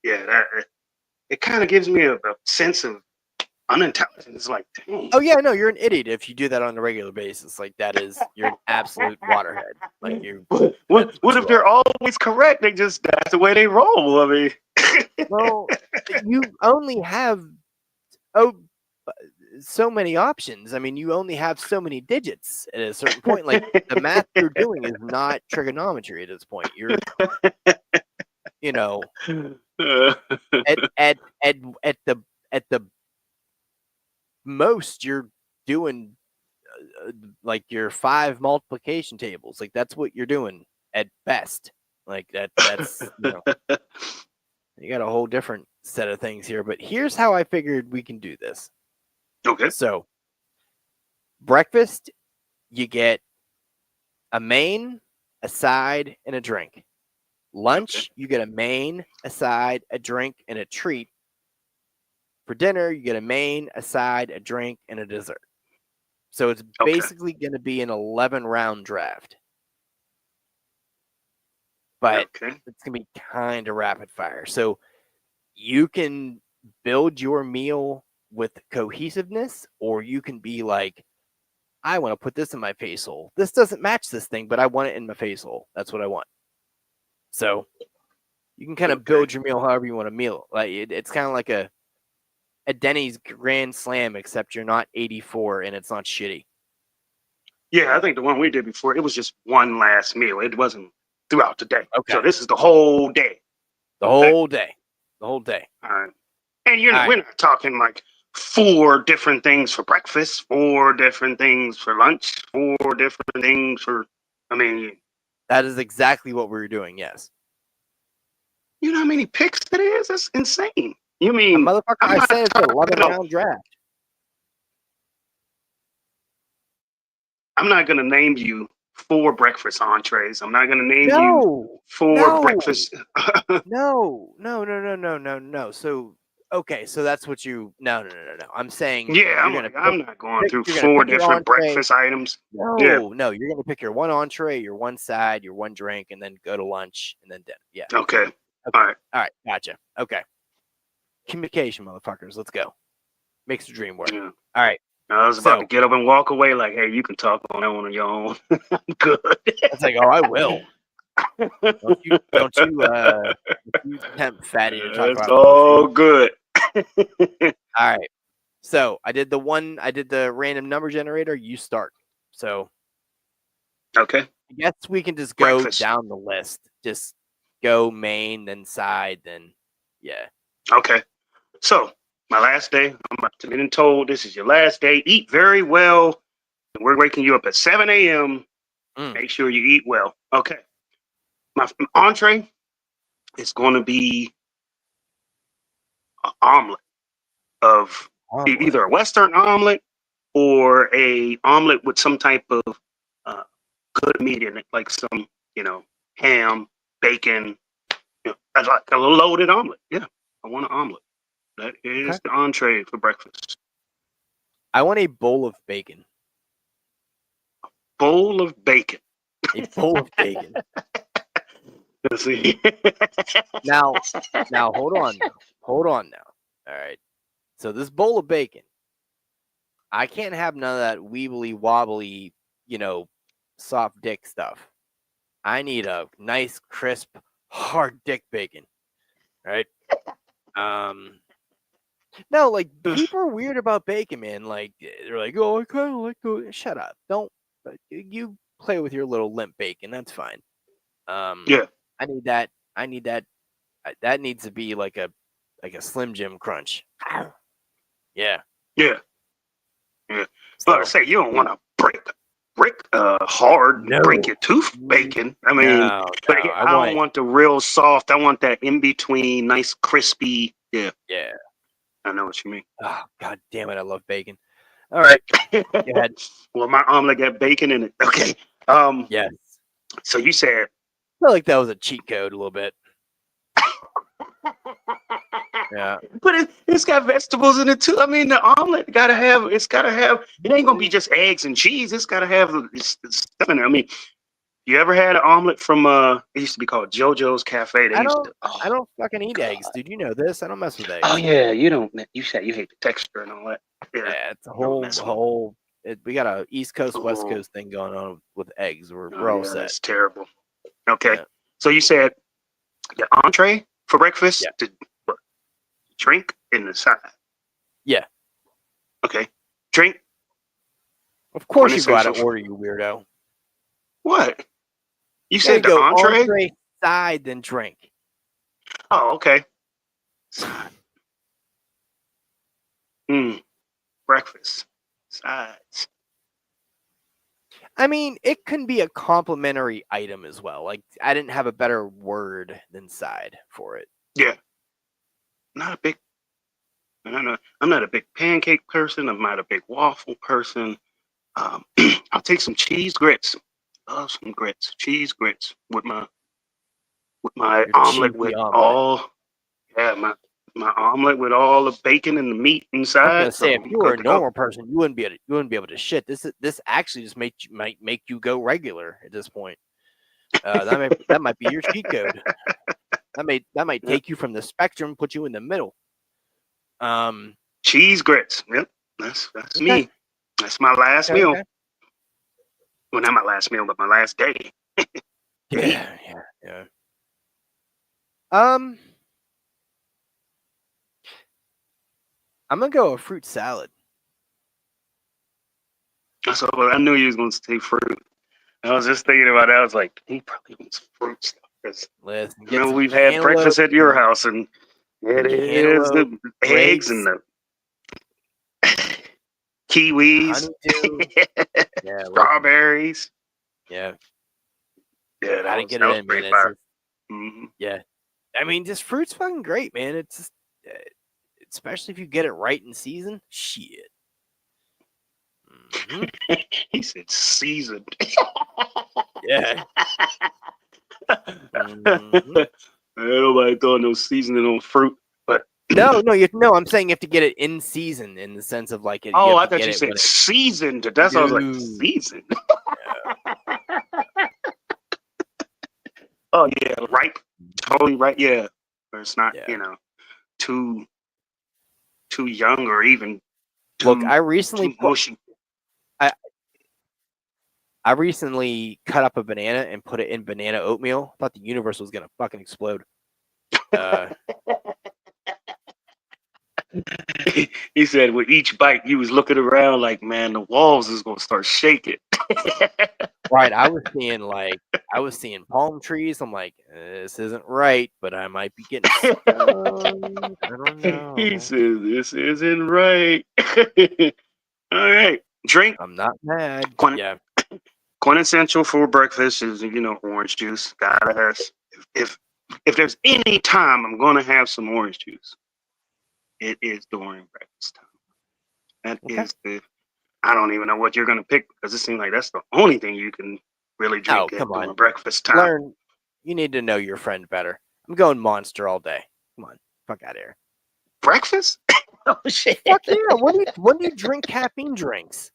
it kind of gives me a sense of unintelligence. It's like, dang. Oh yeah, no, you're an idiot if you do that on a regular basis. Like you're an absolute waterhead. Like you. What you if they're always correct? That's the way they roll. I mean, well, you only have so many options. I mean, you only have so many digits at a certain point. Like the math you're doing is not trigonometry at this point. You're, at the most you're doing like your 5 multiplication tables. Like that's what you're doing at best. Like that's you got a whole different set of things here. But here's how I figured we can do this. Okay. So breakfast, you get a main, a side, and a drink. Lunch, you get a main, a side, a drink, and a treat. For dinner, you get a main, a side, a drink, and a dessert. So it's basically going to be an 11-round draft. But it's going to be kind of rapid fire. So you can build your meal with cohesiveness, or you can be like, I want to put this in my face hole. This doesn't match this thing, but I want it in my face hole. That's what I want. So you can kind of build your meal however you want to meal. Like it's kind of like a Denny's Grand Slam, except you're not 84 and it's not shitty. Yeah, I think the one we did before, it was just one last meal. It wasn't throughout the day. Okay. So this is the whole day. The whole day. All right. And we're not talking like 4 different things for breakfast, 4 different things for lunch, 4 different things for, that is exactly what we were doing, yes. You know how many picks that is? That's insane. You mean, motherfucker, I said it's an 11-round draft. I'm not going to name you 4 breakfast entrees. I'm not going to name you 4 breakfast. No. So, okay, so that's what you. No. I'm saying. Yeah, I'm not going through 4 different breakfast items. No, you're going to pick your one entree, your one side, your one drink, and then go to lunch and then dinner. Yeah. Okay. All right. Gotcha. Okay. Communication, motherfuckers. Let's go. Makes the dream work. Yeah. All right. I was about to get up and walk away like, hey, you can talk on that one on your own. I'm good. It's like, oh, I will. Don't you tempt fatty to talk about. All good. All right. So I did the random number generator. You start. So. Okay. I guess we can just go down the list. Just go main, then side, then yeah. Okay. So my last day, I'm about to be told this is your last day. Eat very well. We're waking you up at 7 a.m. Make sure you eat well. Okay. My entree is going to be an omelet of either a Western omelet or a omelet with some type of good meat in it, like some, ham, bacon, like a loaded omelet. Yeah, I want an omelet. That is the entree for breakfast. I want a bowl of bacon. Bowl of bacon. A bowl of bacon. Let's see. Now, hold on now. All right. So this bowl of bacon, I can't have none of that weebly wobbly, soft dick stuff. I need a nice, crisp, hard dick bacon. Right? No, like people are weird about bacon, man. Like they're like, oh, I kind of like to. Shut up! Don't you play with your little limp bacon? That's fine. Yeah. I need that. That needs to be like a Slim Jim crunch. Yeah. Yeah. Yeah. But I say you don't want to break hard, break your tooth bacon. I mean, I don't want the real soft. I want that in between, nice, crispy. Yeah. Yeah. I know what you mean. Oh, God damn it. I love bacon. All right. Go ahead. Well, my omelet got bacon in it. Okay. Yes. So you said. I feel like that was a cheat code a little bit. Yeah. But it's got vegetables in it too. I mean, the omelet gotta have. It's gotta have. It ain't gonna be just eggs and cheese. It's gotta have stuff in there. I mean, you ever had an omelet from it used to be called JoJo's Cafe? They I used don't. to. Oh, I don't fucking eat God. eggs, dude. You know this. I don't mess with eggs. Oh yeah, you don't. You said you hate the texture and all that. Yeah, Yeah, it's a don't mess with whole. We got a East Coast West Oh. Coast thing going on with eggs. We're Oh, all yeah, set. that's terrible. Okay, Yeah. so you said the entree for breakfast, Yeah. the what, drink in the side. Yeah. Okay, drink. Of course you go out of Quintessential- order, you weirdo. What? You There you said the go. entree? Side, then drink. Oh, okay. Side. Breakfast. Sides. I mean, it can be a complimentary item as well. Like I didn't have a better word than side for it. Yeah. Not a big. I'm not a big pancake person. I'm not a big waffle person. I'll take some cheese grits. Love some grits. Cheese grits with my Your omelet cheesy with omelet. my omelet with all the bacon and the meat I was inside. gonna say, So if I'm you were good a to go. normal person, you wouldn't be able to shit. This actually just might make you go regular at this point. That might be your cheat code. That might take you from the spectrum, put you in the middle. Cheese grits. Yep, that's Okay. me. That's my last Okay, meal. okay. Well, not my last meal, but my last day. Yeah. I'm gonna go a fruit salad. So I knew you was going to say fruit. I was just thinking about that. I was like, he probably wants fruit stuff. Because Listen, I get know some we've had breakfast at your house, and it is the eggs and the kiwis, honeydew. Yeah, listen, strawberries. yeah. Yeah, Gotta get that it was in, pretty man. fire. Mm-hmm. Yeah. I mean, just fruit's fucking great, man. It's just, especially if you get it right in season. Shit. Mhm. He said seasoned. Yeah. Mhm. Nobody throwing no seasoning on fruit. But No. I'm saying you have to get it in season in the sense of like it. You oh, have I to thought get you it said when it. seasoned. That's what I was like, Dude. seasoned. Yeah. Oh yeah, ripe, totally right. Yeah, but it's not Yeah. too young or even Look, too I recently mushy. I recently cut up a banana and put it in banana oatmeal. Thought the universe was gonna fucking explode. He said with each bite, he was looking around like, man, the walls is gonna start shaking. Right, I was seeing palm trees. I'm like, this isn't right, but I might be getting stoned. I don't know. He says this isn't right. All right, drink. I'm not mad. Yeah. Quintessential for breakfast is orange juice. Gotta have. If there's any time I'm gonna have some orange juice, it is during breakfast time. That is Okay. I don't even know what you're gonna pick because it seems like that's the only thing you can really drink come on. during breakfast time. You need to know your friend better. I'm going Monster all day. Come on, fuck out of here. Breakfast? Oh shit! Fuck yeah! When do you drink caffeine drinks?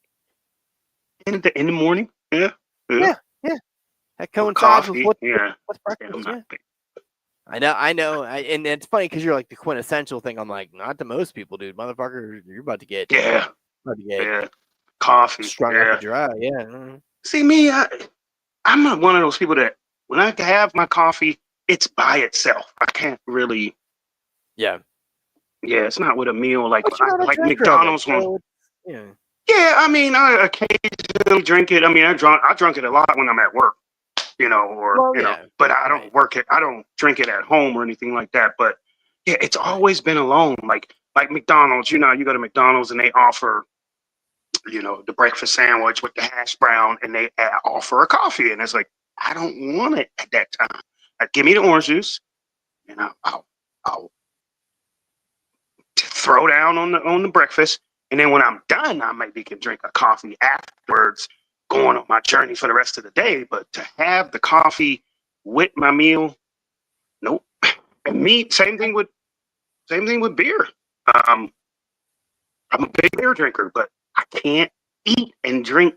In the morning? Yeah. That coincides Coffee? with Yeah. what's Yeah, breakfast. I'm Yeah. not big. I know, and it's funny because you're like the quintessential thing. I'm like, not to most people, dude. Motherfucker, you're about to get Yeah. Coffee. strung out Yeah. to dry. Yeah. Mhm. See me, I'm not one of those people that when I have my coffee, it's by itself. I can't really. Yeah. Yeah, it's not with a meal like But you're not a drinker of it, McDonald's one. so yeah. Yeah, I mean, I occasionally drink it. I mean, I drunk it a lot when I'm at work, but I don't work it. I don't drink it at home or anything like that. But yeah, it's always been alone. Like McDonald's, you go to McDonald's and they offer, the breakfast sandwich with the hash brown, and they offer a coffee, and it's like I don't want it at that time. Like, give me the orange juice, and I'll throw down on the breakfast. And then when I'm done, I maybe can drink a coffee afterwards, going on my journey for the rest of the day. But to have the coffee with my meal, nope. And me, same thing with Same thing with beer. I'm a big beer drinker, but I can't eat and drink.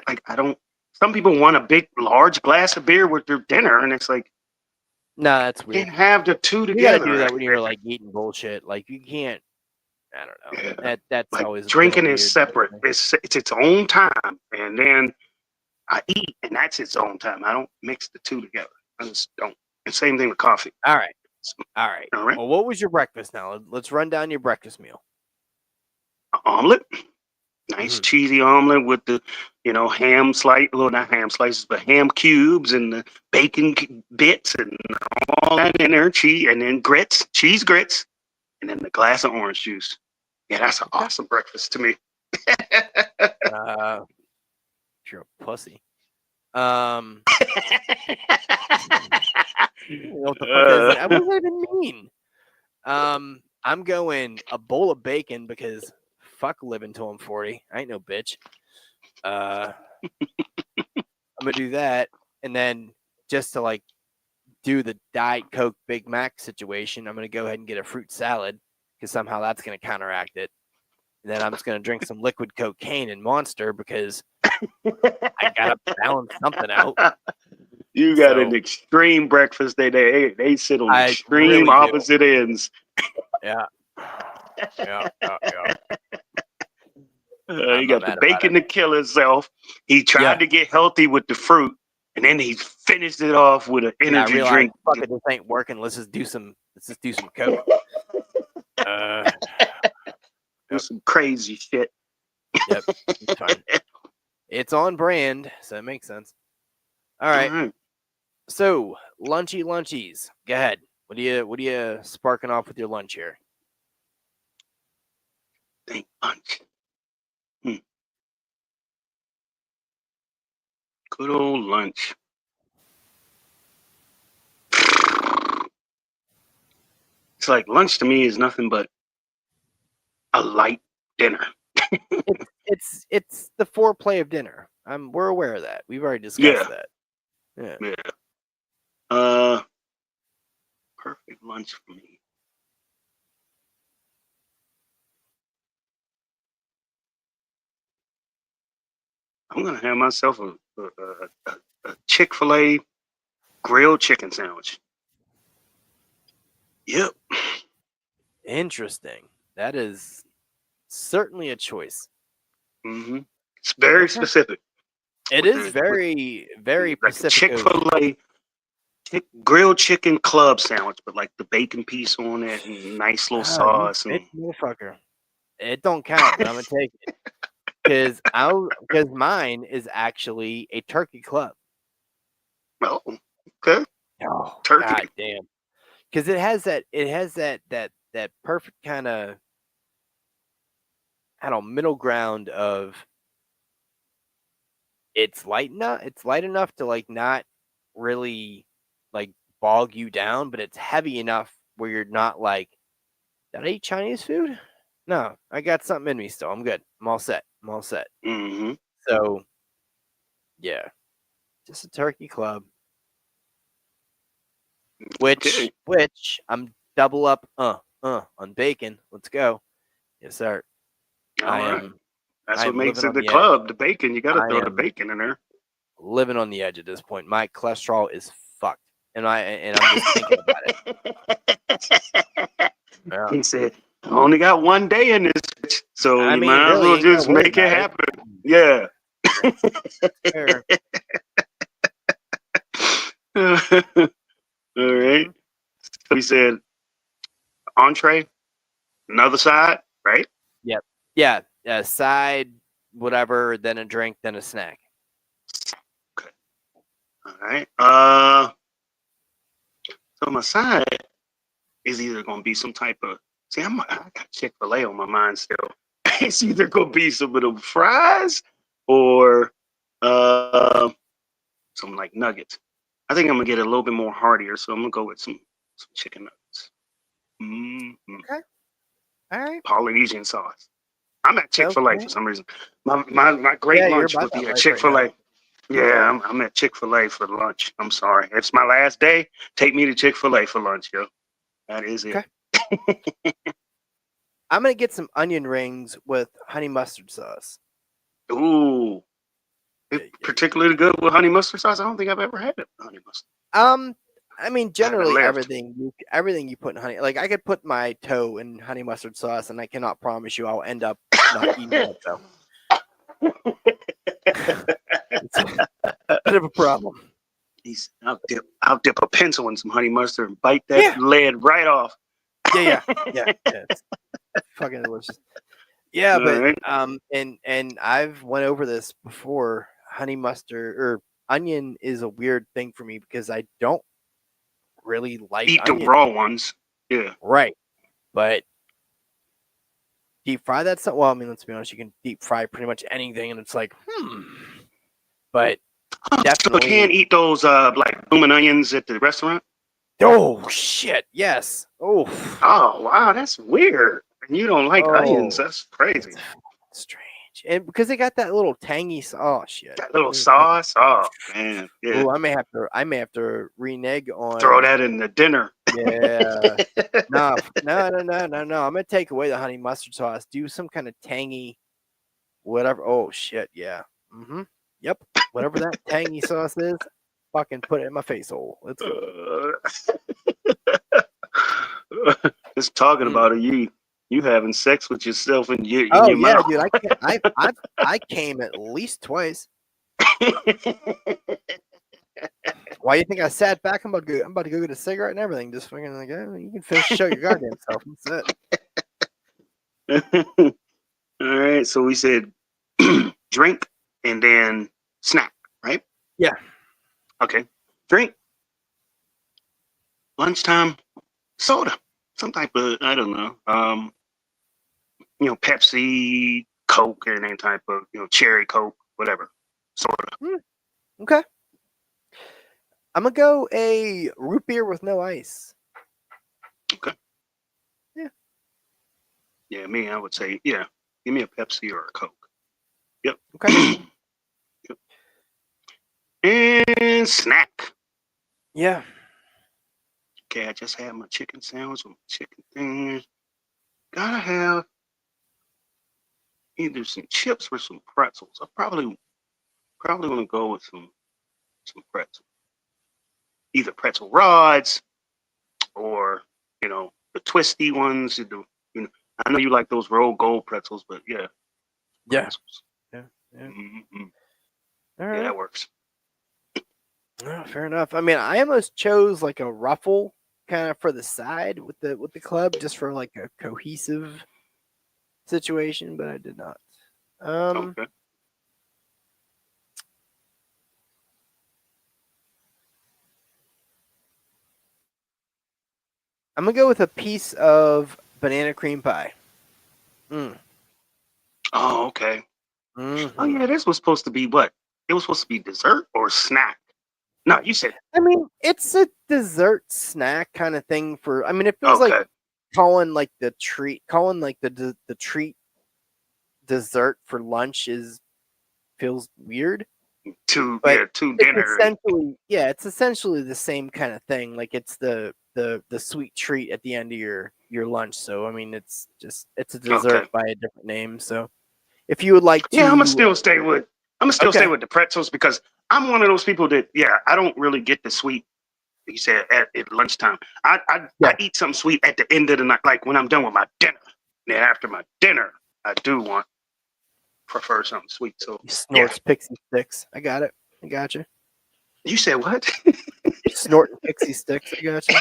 Like I don't. Some people want a big, large glass of beer with their dinner, and it's like No, that's you weird. can't have the two You together. gotta do that when you're like eating bullshit. Like you can't. I don't know. Yeah. That's Like always drinking been a is weird separate. thing. It's its own time, and then I eat, and that's its own time. I don't mix the two together. I just don't. And same thing with coffee. All right. All right. All right, Well, what was your breakfast now? Let's run down your breakfast meal. omelet, nice Mhm. cheesy omelet with the, ham slice, well, not ham slices, but ham cubes and the bacon bits and all that in there, cheese, and then grits, cheese grits, and then the glass of orange juice. Yeah, that's an awesome breakfast to me. You're a pussy. What the fuck is that? What does that even mean? I'm going a bowl of bacon because fuck living till I'm 40. I ain't no bitch. I'm gonna do that, and then just to like do the Diet Coke Big Mac situation, I'm gonna go ahead and get a fruit salad because somehow that's gonna counteract it. And then I'm just gonna drink some liquid cocaine and Monster because I gotta balance something out. You got an So extreme breakfast. They sit on I extreme really do. opposite ends. Yeah. Yeah. You I'm got not the mad about bacon to kill itself. He tried Yeah. to get healthy with the fruit, and then he finished it off with an I energy realized, drink. fuck it, this ain't working. Let's just do some coke. Do some crazy shit. Yep, it's fine. It's on brand, so it makes sense. All right. All right. So lunchies. Go ahead. What are you sparking off with your lunch here? Think lunch. Good old lunch. It's like lunch to me is nothing but a light dinner. It's the foreplay of dinner. We're aware of that. We've already discussed that. Yeah. Yeah. Perfect lunch for me. I'm gonna have myself a Chick-fil-A grilled chicken sandwich. Yep. Interesting. That is certainly a choice. Mm-hmm. It's very specific. It With is the- very, very like a Pacific. Chick-fil-A grilled chicken club sandwich, but like the bacon piece on it and nice little sauce. You motherfucker. It don't count, but I'm gonna take it because mine is actually a turkey club. Oh, okay. Oh, Turkey. God damn. Because it has that perfect kind of, I don't know, middle ground of it's light enough to like not really like bog you down, but it's heavy enough where you're not like, did I eat Chinese food? No, I got something in me still. I'm good. I'm all set. Mm-hmm. So yeah, just a turkey club. Which I'm double up on bacon. Let's go. Yes, sir. All right. That's what makes it the edge. club. The bacon. You got to I throw the am bacon in there. living on the edge at this point. My cholesterol is fucked, and I'm just thinking about it. Yeah. He said, "I only got one day in this, bitch, so I you mean, might as really, well ain't gonna just worry make it about it. happen." Yeah. Fair. All right. So he said, entree, another side, right? Yep. Yeah. Side, whatever, then a drink, then a snack. Okay. All right. So my side is either gonna be some type of. See, I got Chick-fil-A on my mind still. It's either gonna be some of them fries or some like nuggets. I think I'm gonna get a little bit more heartier, so I'm gonna go with some chicken nuggets. Mm-hmm. Okay. All right. Polynesian sauce. I'm at Chick-fil-A for some reason. My great Yeah, you're lunch about would be that at life right Chick-fil-A. now. Yeah, I'm at Chick-fil-A for lunch. I'm sorry. It's my last day. Take me to Chick-fil-A for lunch, yo. That is it. Okay. I'm gonna get some onion rings with honey mustard sauce. Ooh, it's particularly good with honey mustard sauce. I don't think I've ever had it with honey mustard. I mean, generally everything you put in honey. Like I could put my toe in honey mustard sauce, and I cannot promise you I'll end up not eating it though. It's a bit of a problem. I'll dip a pencil in some honey mustard and bite that lid right off. Yeah. It's fucking delicious. Yeah, but right. and I've went over this before. Honey mustard or onion is a weird thing for me because I don't really like Eat onion. the raw ones. Yeah. Right. But deep fry that stuff. Well, I mean, let's be honest, you can deep fry pretty much anything, and it's like, But definitely, so you can't eat those like blooming onions at the restaurant. Oh shit! Yes. Oh. Oh wow, that's weird. And you don't like onions? That's crazy. Strange. And because they got that little tangy. Oh shit. That little sauce. Oh man. Yeah. Ooh, I may have to renege on. Throw that in the dinner. Yeah. No. I'm gonna take away the honey mustard sauce. Do some kind of tangy, whatever. Oh shit. Yeah. Yep. Whatever that tangy sauce is, fucking put it in my face hole. Let's go. Just talking about it, you having sex with yourself in your mouth. Dude, I came at least twice. Why you think I sat back? I'm about to go get a cigarette and everything. Just fucking like, you can finish show your goddamn self. That's it. All right, so we said drink and then snack, right? Yeah. Okay. Drink. Lunchtime soda. Some type of, I don't know. Pepsi, Coke, or any type of, cherry Coke, whatever. Soda. Okay. I'm gonna go a root beer with no ice. Okay. Yeah. Yeah, me, I would say, give me a Pepsi or a Coke. Yep. Okay. Yep. And snack. Yeah. Okay, I just had my chicken sandwich with my chicken things. Gotta have either some chips or some pretzels. I probably want to go with some pretzels. Either pretzel rods or the twisty ones. I know you like those rolled gold pretzels, but yeah. Pretzels. Yeah. Mm-hmm. All right. Yeah, that works. Oh, fair enough. I mean, I almost chose like a ruffle kind of for the side with the club just for like a cohesive situation, but I did not. Okay. I'm gonna go with a piece of banana cream pie. Oh, okay. Mm-hmm. Oh yeah, this was supposed to be what? It was supposed to be dessert or snack. No, you said. I mean, it's a dessert snack kind of thing for. I mean, it feels like calling like the treat dessert for lunch feels weird. To dinner. It's essentially the same kind of thing. Like it's the sweet treat at the end of your lunch. So I mean, it's a dessert by a different name. So if you would like to, I'm gonna still stay with the pretzels because I'm one of those people that I don't really get the sweet. You said at lunchtime. I eat something sweet at the end of the night, like when I'm done with my dinner. Then after my dinner, I do prefer something sweet. So you snort pixie sticks. I got it. I got you. You said what? Snorting pixie sticks. I got you.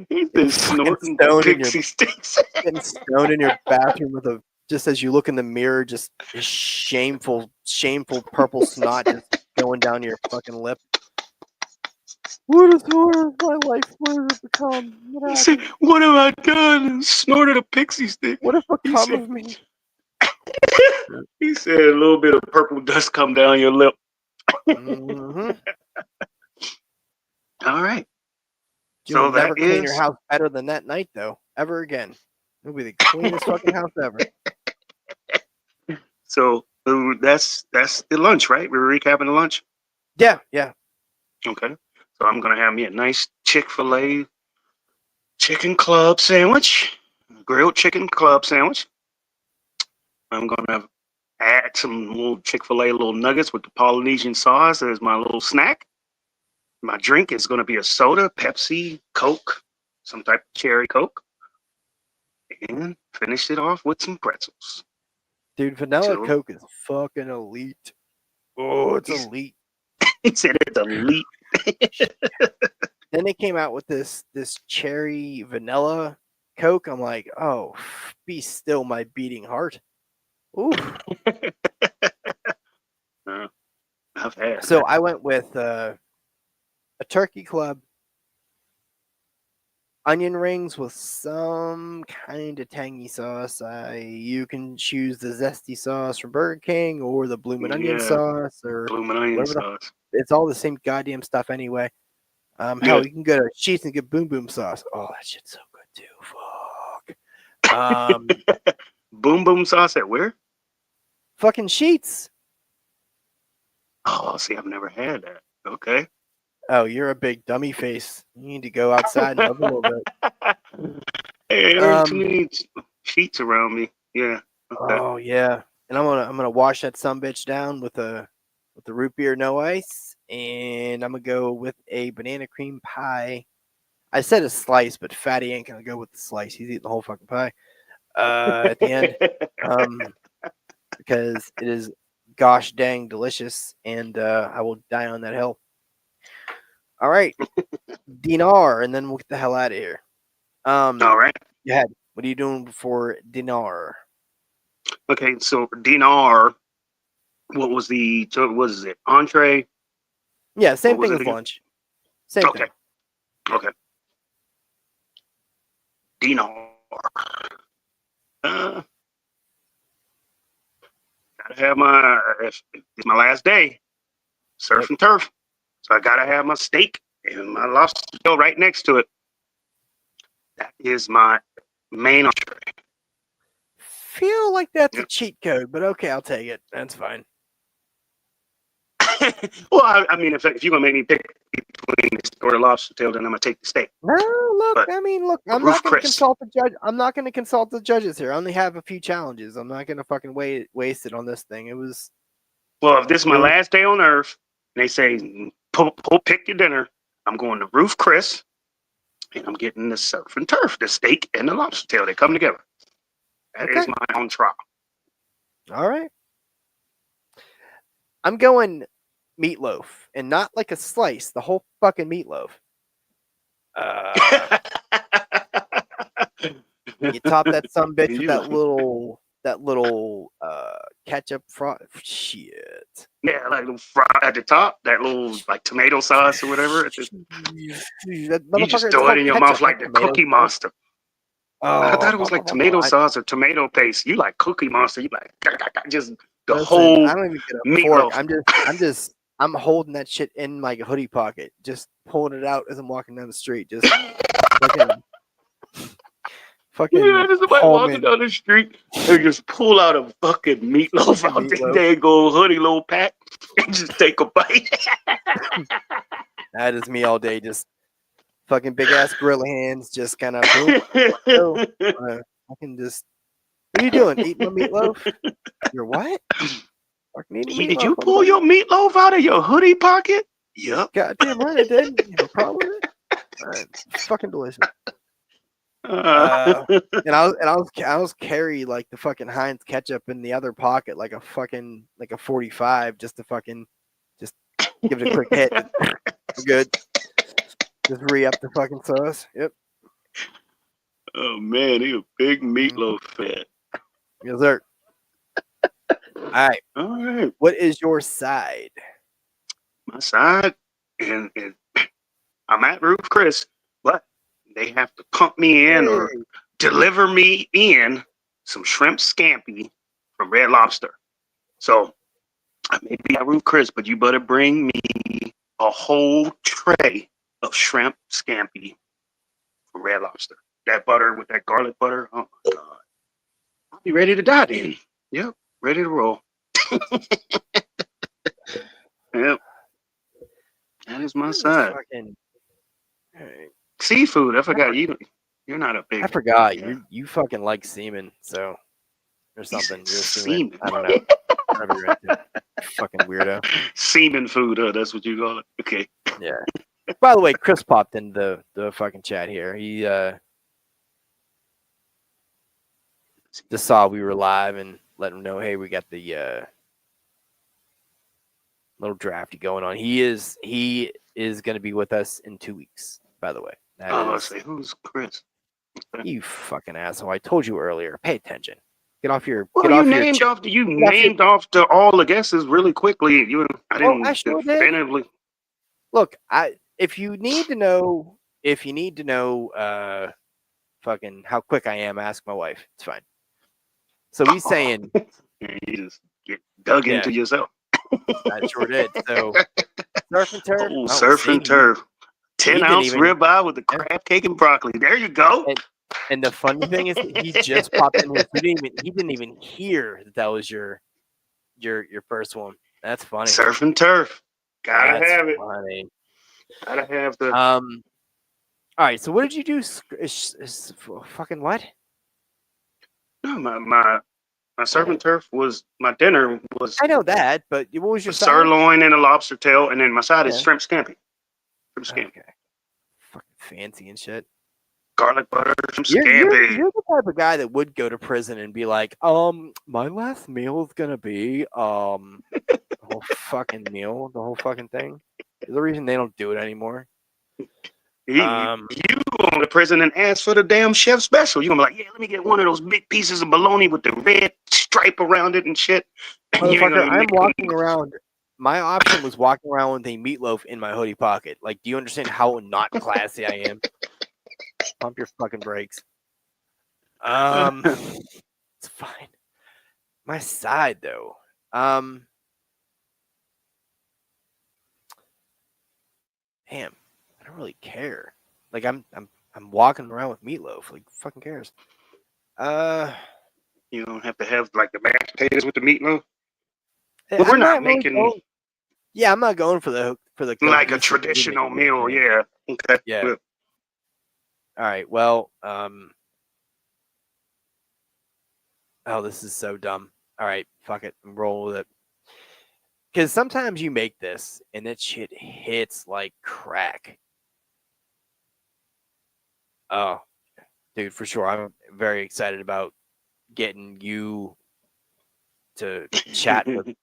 He's been snorting pixie sticks. Getting stoned in your bathroom just as you look in the mirror, just shameful purple snot just going down your fucking lip. What is my life? What has it become? What have I done? Snorted a pixie stick. What has become of me? He said a little bit of purple dust come down your lip. Mm-hmm. All right. You'll never clean your house better than that night, though. Ever again. It'll be the cleanest fucking house ever. So that's the lunch, right? We're recapping the lunch? Yeah. Okay. So I'm gonna have me a nice Chick-fil-A chicken club sandwich, grilled chicken club sandwich. I'm gonna add some little Chick-fil-A little nuggets with the Polynesian sauce as my little snack. My drink is gonna be a soda, Pepsi, Coke, some type of cherry Coke, and finish it off with some pretzels. Dude, vanilla So- Coke is fucking elite. Oh, it's elite. He said it's elite. Then they came out with this cherry vanilla Coke. I'm like, oh, be still my beating heart. Ooh. I've had So that. I went with a turkey club, onion rings with some kind of tangy sauce. You can choose the zesty sauce from Burger King or the bloomin' onion Yeah. sauce or Bloomin' onion whatever sauce. it's all the same goddamn stuff anyway. Yeah. Hell, you can go to Sheets and get boom boom sauce. Oh, that shit's so good too. Fuck. Boom boom sauce at where? Fucking Sheets. Oh, see, I've never had that. Okay. Oh, you're a big dummy face. You need to go outside and live a little bit. Hey, there's too many sheets around me. Yeah. Okay. Oh yeah, and I'm gonna wash that sumbitch down with the root beer no ice, and I'm gonna go with a banana cream pie. I said a slice, but Fatty ain't gonna go with the slice. He's eating the whole fucking pie at the end, because it is gosh dang delicious, and I will die on that hill. All right, dinar, and then we'll get the hell out of here. All right. Go ahead. What are you doing for dinar? Okay, so dinar. What was it? Entree. Yeah, same What was thing it as again? lunch. Same Okay. thing. Okay. Dinar. Gotta have my. It's my last day. Surf Yep. and turf. So I gotta have my steak and my lobster tail right next to it. That is my main entree. Feel like that's a Yep. cheat code, but okay, I'll take it. That's fine. Well, I mean, if you're gonna make me pick between the steak or the lobster tail, then I'm gonna take the steak. No, look, But look, I'm Roof not going to Chris. consult the judge. I'm not going to consult the judges here. I only have a few challenges. I'm not going to fucking waste it on this thing. It was. Well, if this is my It was- last day on Earth, and they say pick your dinner, I'm going to Roof Chris, and I'm getting the surf and turf, the steak and the lobster tail. They come together. That is Okay. my entree. All right. I'm going meatloaf, and not like a slice. The whole fucking meatloaf. You top that some bitch with that little ketchup shit. Yeah, like little fry at the top, that little like tomato sauce or whatever. That You motherfucker, just it's throw it called in your ketchup, mouth like not the tomato Cookie sauce. Monster. I Oh, thought it was like tomato I- sauce or tomato paste. You like Cookie Monster. You like just the Listen, whole I don't even get a fork. meatloaf. I'm holding that shit in my hoodie pocket, just pulling it out as I'm walking down the street, just fucking Yeah, there's somebody walking palming down the street and just pull out a fucking meatloaf Fucking out there. meatloaf. There you go, hoodie little pack, and just take a bite. That is me all day, just fucking big ass gorilla hands, just kind of boom. Fucking just. What are you doing? Eating my meatloaf? You're what? Fucking eating meatloaf. Did you pull your meatloaf out of your hoodie pocket? Yep. Goddamn right I did. You have a problem with it? It's fucking delicious. And I was carry like the fucking Heinz ketchup in the other pocket, like a 45, just to fucking just give it a quick hit. We're good. Just re-up the fucking sauce. Yep. Oh man, he a big meatloaf fan. Yes, sir. All right. All right, What is your side? my side, and I'm at Roof Chris, but they have to pump me in or deliver me in some shrimp scampi from Red Lobster. So I may be at Roof Chris, but you better bring me a whole tray of shrimp scampi from Red Lobster. That butter with that garlic butter. Oh my God. I'll be ready to die then. Yep, ready to roll. Yep. That is my Just side. fucking. All right. Seafood. I forgot you You're not a big. I forgot. Yeah. You fucking like semen, so or something. He You're a said semen. semen. I don't know. Whatever you're into. Fucking weirdo. Semen food. That's what you call it. Okay. Yeah. By the way, Chris popped in the fucking chat here. He just saw we were live and let him know, hey, we got the little drafty going on. He is going to be with us in 2 weeks. By the way, that is. Say who's Chris? You fucking asshole! I told you earlier. Pay attention. Get off your. Well, get you off your named chick- off. You get off your- named off to all the guesses really quickly. I Well, didn't I sure did. definitively. Look, if you need to know, fucking how quick I am, ask my wife. It's fine. So he's saying, You just get dug Yeah. into yourself. I sure did. So surf and turf. Oh, Oh, surf see, and turf. he 10 didn't ounce even- ribeye with the crab cake and broccoli. There you go. And the funny thing is, he just popped in here. He didn't even hear that was your first one. That's funny. Surf and turf. Gotta That's have it. funny. Gotta have the. All right. So what did you do? Fucking what? No, my surf and turf was my dinner was I know that, but what was your a side? sirloin and a lobster tail, and then my side is Yeah. shrimp scampi. Shrimp scampi. Okay. Fucking fancy and shit. Garlic butter, shrimp You're scampi. the type of guy that would go to prison and be like, my last meal is gonna be the whole fucking meal, the whole fucking thing. The reason they don't do it anymore. You go to prison and ask for the damn chef special. You're gonna be like, yeah, let me get one of those big pieces of bologna with the red stripe around it and shit. And you ain't Motherfucker, gonna I'm make- walking around. My option was walking around with a meatloaf in my hoodie pocket. Like, do you understand how not classy I am? Pump your fucking brakes. It's fine. My side though. Damn, I don't really care. Like I'm walking around with meatloaf. Like, fucking cares. You don't have to have like the mashed potatoes with the meatloaf. I'm Well, we're not really making going- Yeah, I'm not going for the like a cohesive traditional eating meal. thing. Yeah. Okay. Yeah. Good. All right. Well, oh, this is so dumb. All right, fuck it. I'm rolling with it. Because sometimes you make this and that shit hits like crack. Oh, dude, for sure. I'm very excited about getting you to chat with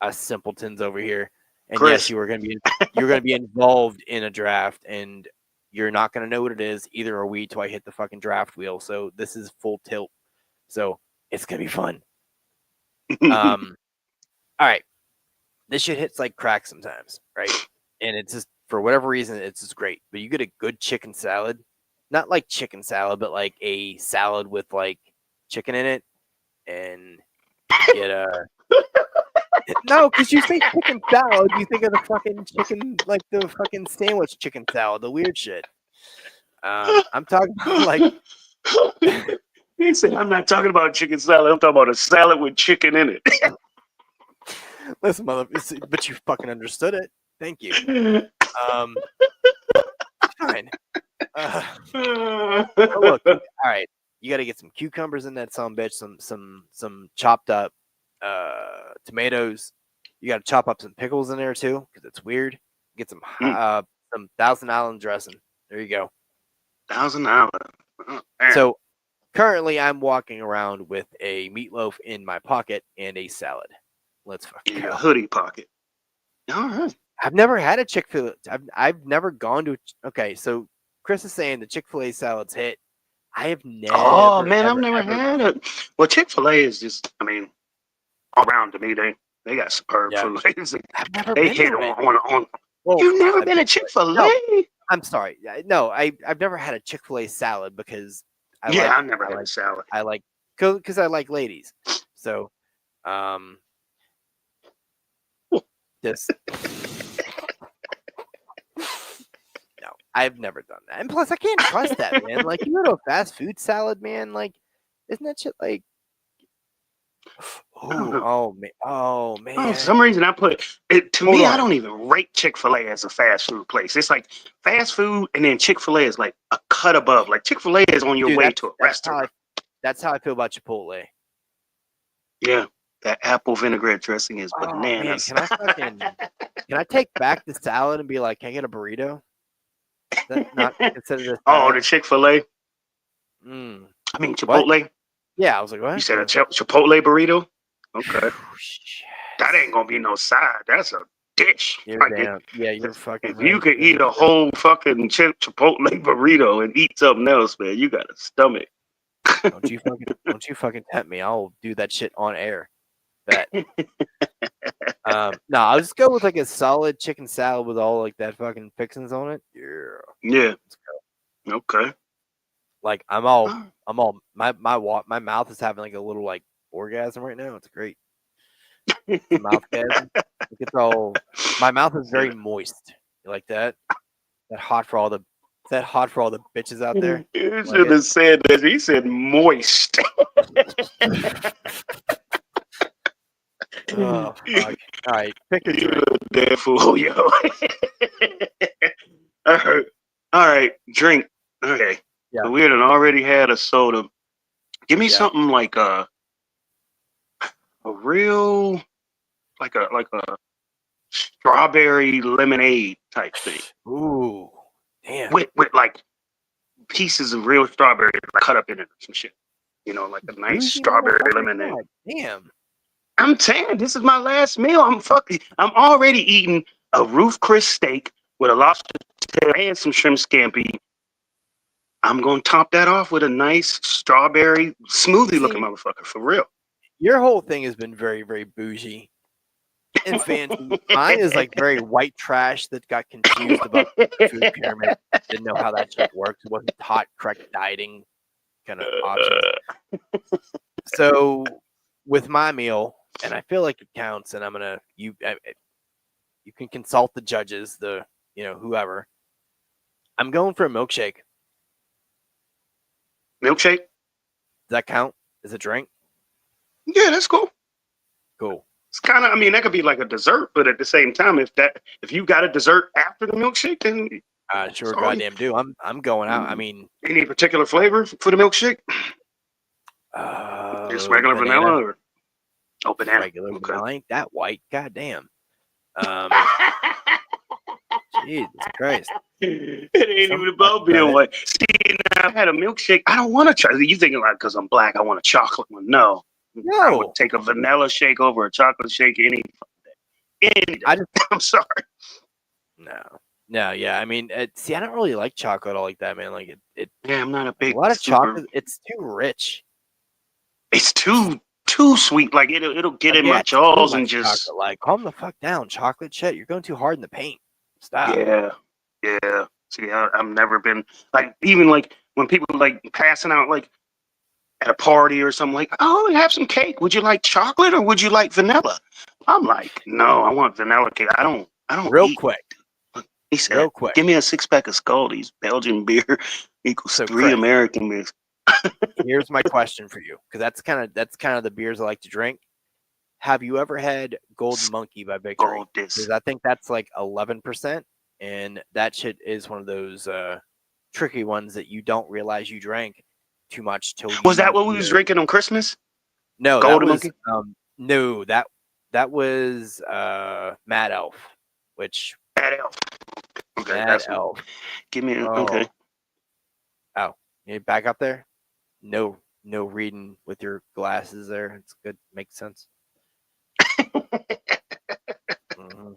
us simpletons over here. And Chris. yes, you're gonna be involved in a draft, and you're not gonna know what it is. Either are we till I hit the fucking draft wheel. So this is full tilt. So it's gonna be fun. All right. This shit hits like crack sometimes, right? And it's just, for whatever reason, it's just great. But you get a good chicken salad, not like chicken salad, but like a salad with like chicken in it, and you get a no, because you say chicken salad, you think of the fucking chicken, like the fucking sandwich chicken salad, the weird shit. I'm talking about like He said, I'm not talking about chicken salad. I'm talking about a salad with chicken in it. listen, but you fucking understood it. Thank you. Fine. But look, all right. You got to get some cucumbers in that son bitch, some chopped up tomatoes. You got to chop up some pickles in there too, because it's weird. Get some Thousand Island dressing. There you go. $1,000. Oh, man. So currently, I'm walking around with a meatloaf in my pocket and a salad. Let's fucking in your go. hoodie pocket. All right. I've never had a Chick-fil-A. I've never gone to. Okay, so Chris is saying the Chick-fil-A salad's hit. I have never. Oh man, I've ever, never ever- had it. Well, Chick-fil-A is just, I mean, all around to me. They got superb Yeah. food. I've never They been hit to it. on. Well, You've never I've been to Chick-fil-A? No. I'm sorry. No, I've never had a Chick-fil-A salad because I've never had a salad. I like because I like ladies. So, this. No, I've never done that. And plus, I can't trust that, man. Like, you go to a fast food salad, man. Like, isn't that shit like? Oh man. Oh For man. some reason, I put it. To Hold me, on. I don't even rate Chick-fil-A as a fast food place. It's like fast food, and then Chick-fil-A is like a cut above. Like Chick-fil-A is on your Dude, way to a restaurant. That's how I feel about Chipotle. Yeah, that apple vinaigrette dressing is Oh man, bananas. can I take back the salad and be like, can I get a burrito? Is that not considered a Oh, salad? the Chick-fil-A. Mm. I mean What? Chipotle. Yeah, I was like, what? You said a Chipotle burrito. Okay, Shit. that ain't gonna be no side. That's a dish. You're Like, damn. Yeah, you're fucking if right. you could eat a whole fucking Chipotle burrito and eat something else, man, you got a stomach. Don't you fucking tempt me. I'll do that shit on air. Bet. No, I'll just go with like a solid chicken salad with all like that fucking fixings on it. Yeah. Yeah. Okay. Like I'm all my mouth is having like a little like orgasm right now. It's great. It's a mouthgasm. It's all my mouth is very moist. You like that? That hot for all the bitches out there. You Like should have said that. He said moist. Oh fuck. All right, pick a You drink. a damn fool, yo. All right, drink. Okay. Yeah. So we had already had a soda. Give me something like a real like a strawberry lemonade type thing. Ooh, damn. With like pieces of real strawberry like, cut up in it or some shit. You know, like a nice Bougie strawberry motherfucker. lemonade. God damn. I'm saying this is my last meal. I'm already eating a Roof Chris steak with a lobster tail and some shrimp scampi. I'm gonna top that off with a nice strawberry smoothie looking motherfucker for real. Your whole thing has been very, very bougie and fancy. Mine is like very white trash that got confused about the food pyramid. Didn't know how that shit works. It wasn't taught correct dieting kind of options. So with my meal, and I feel like it counts, and I'm gonna you can consult the judges, whoever. I'm going for a milkshake. Milkshake? Does that count as a drink? Yeah, that's cool. Cool. It's kind of, I mean, that could be like a dessert, but at the same time, if you got a dessert after the milkshake, then Sure, goddamn do. I'm going out. I mean, any particular flavor for the milkshake? Just regular banana. vanilla or banana? Regular Okay. vanilla. Ain't that white? Goddamn. Jesus Christ. It ain't even about being white. See, now I had a milkshake. I don't want to try. You thinking like because I'm black, I want a chocolate one? No. I would take a vanilla shake over a chocolate shake any day. I'm sorry. No, yeah. I mean, I don't really like chocolate all like that, man. Like it. Yeah, I'm not a big. A lot of chocolate. It's too rich. It's too sweet. Like it'll get in my jaws and just chocolate. Like calm the fuck down, chocolate shit. You're going too hard in the paint. Stop. Yeah. See, I've never been like even like when people like passing out like at a party or something like, oh, have some cake. Would you like chocolate or would you like vanilla? I'm like, no, I want vanilla cake. I don't. Real quick. He said, give me a 6-pack of Scaldi's. Belgian beer equals 3 American beers. Here's my question for you, because that's kind of the beers I like to drink. Have you ever had Golden Monkey by Victory? Because I think that's like 11%, and that shit is one of those tricky ones that you don't realize you drank too much till. Was that what we was drinking on Christmas? No, Golden Monkey. Monkey. That was Mad Elf, which Mad Elf. Okay, Mad Elf. Give me okay. Oh, you back up there? No reading with your glasses there. It's good. Makes sense. Mm-hmm.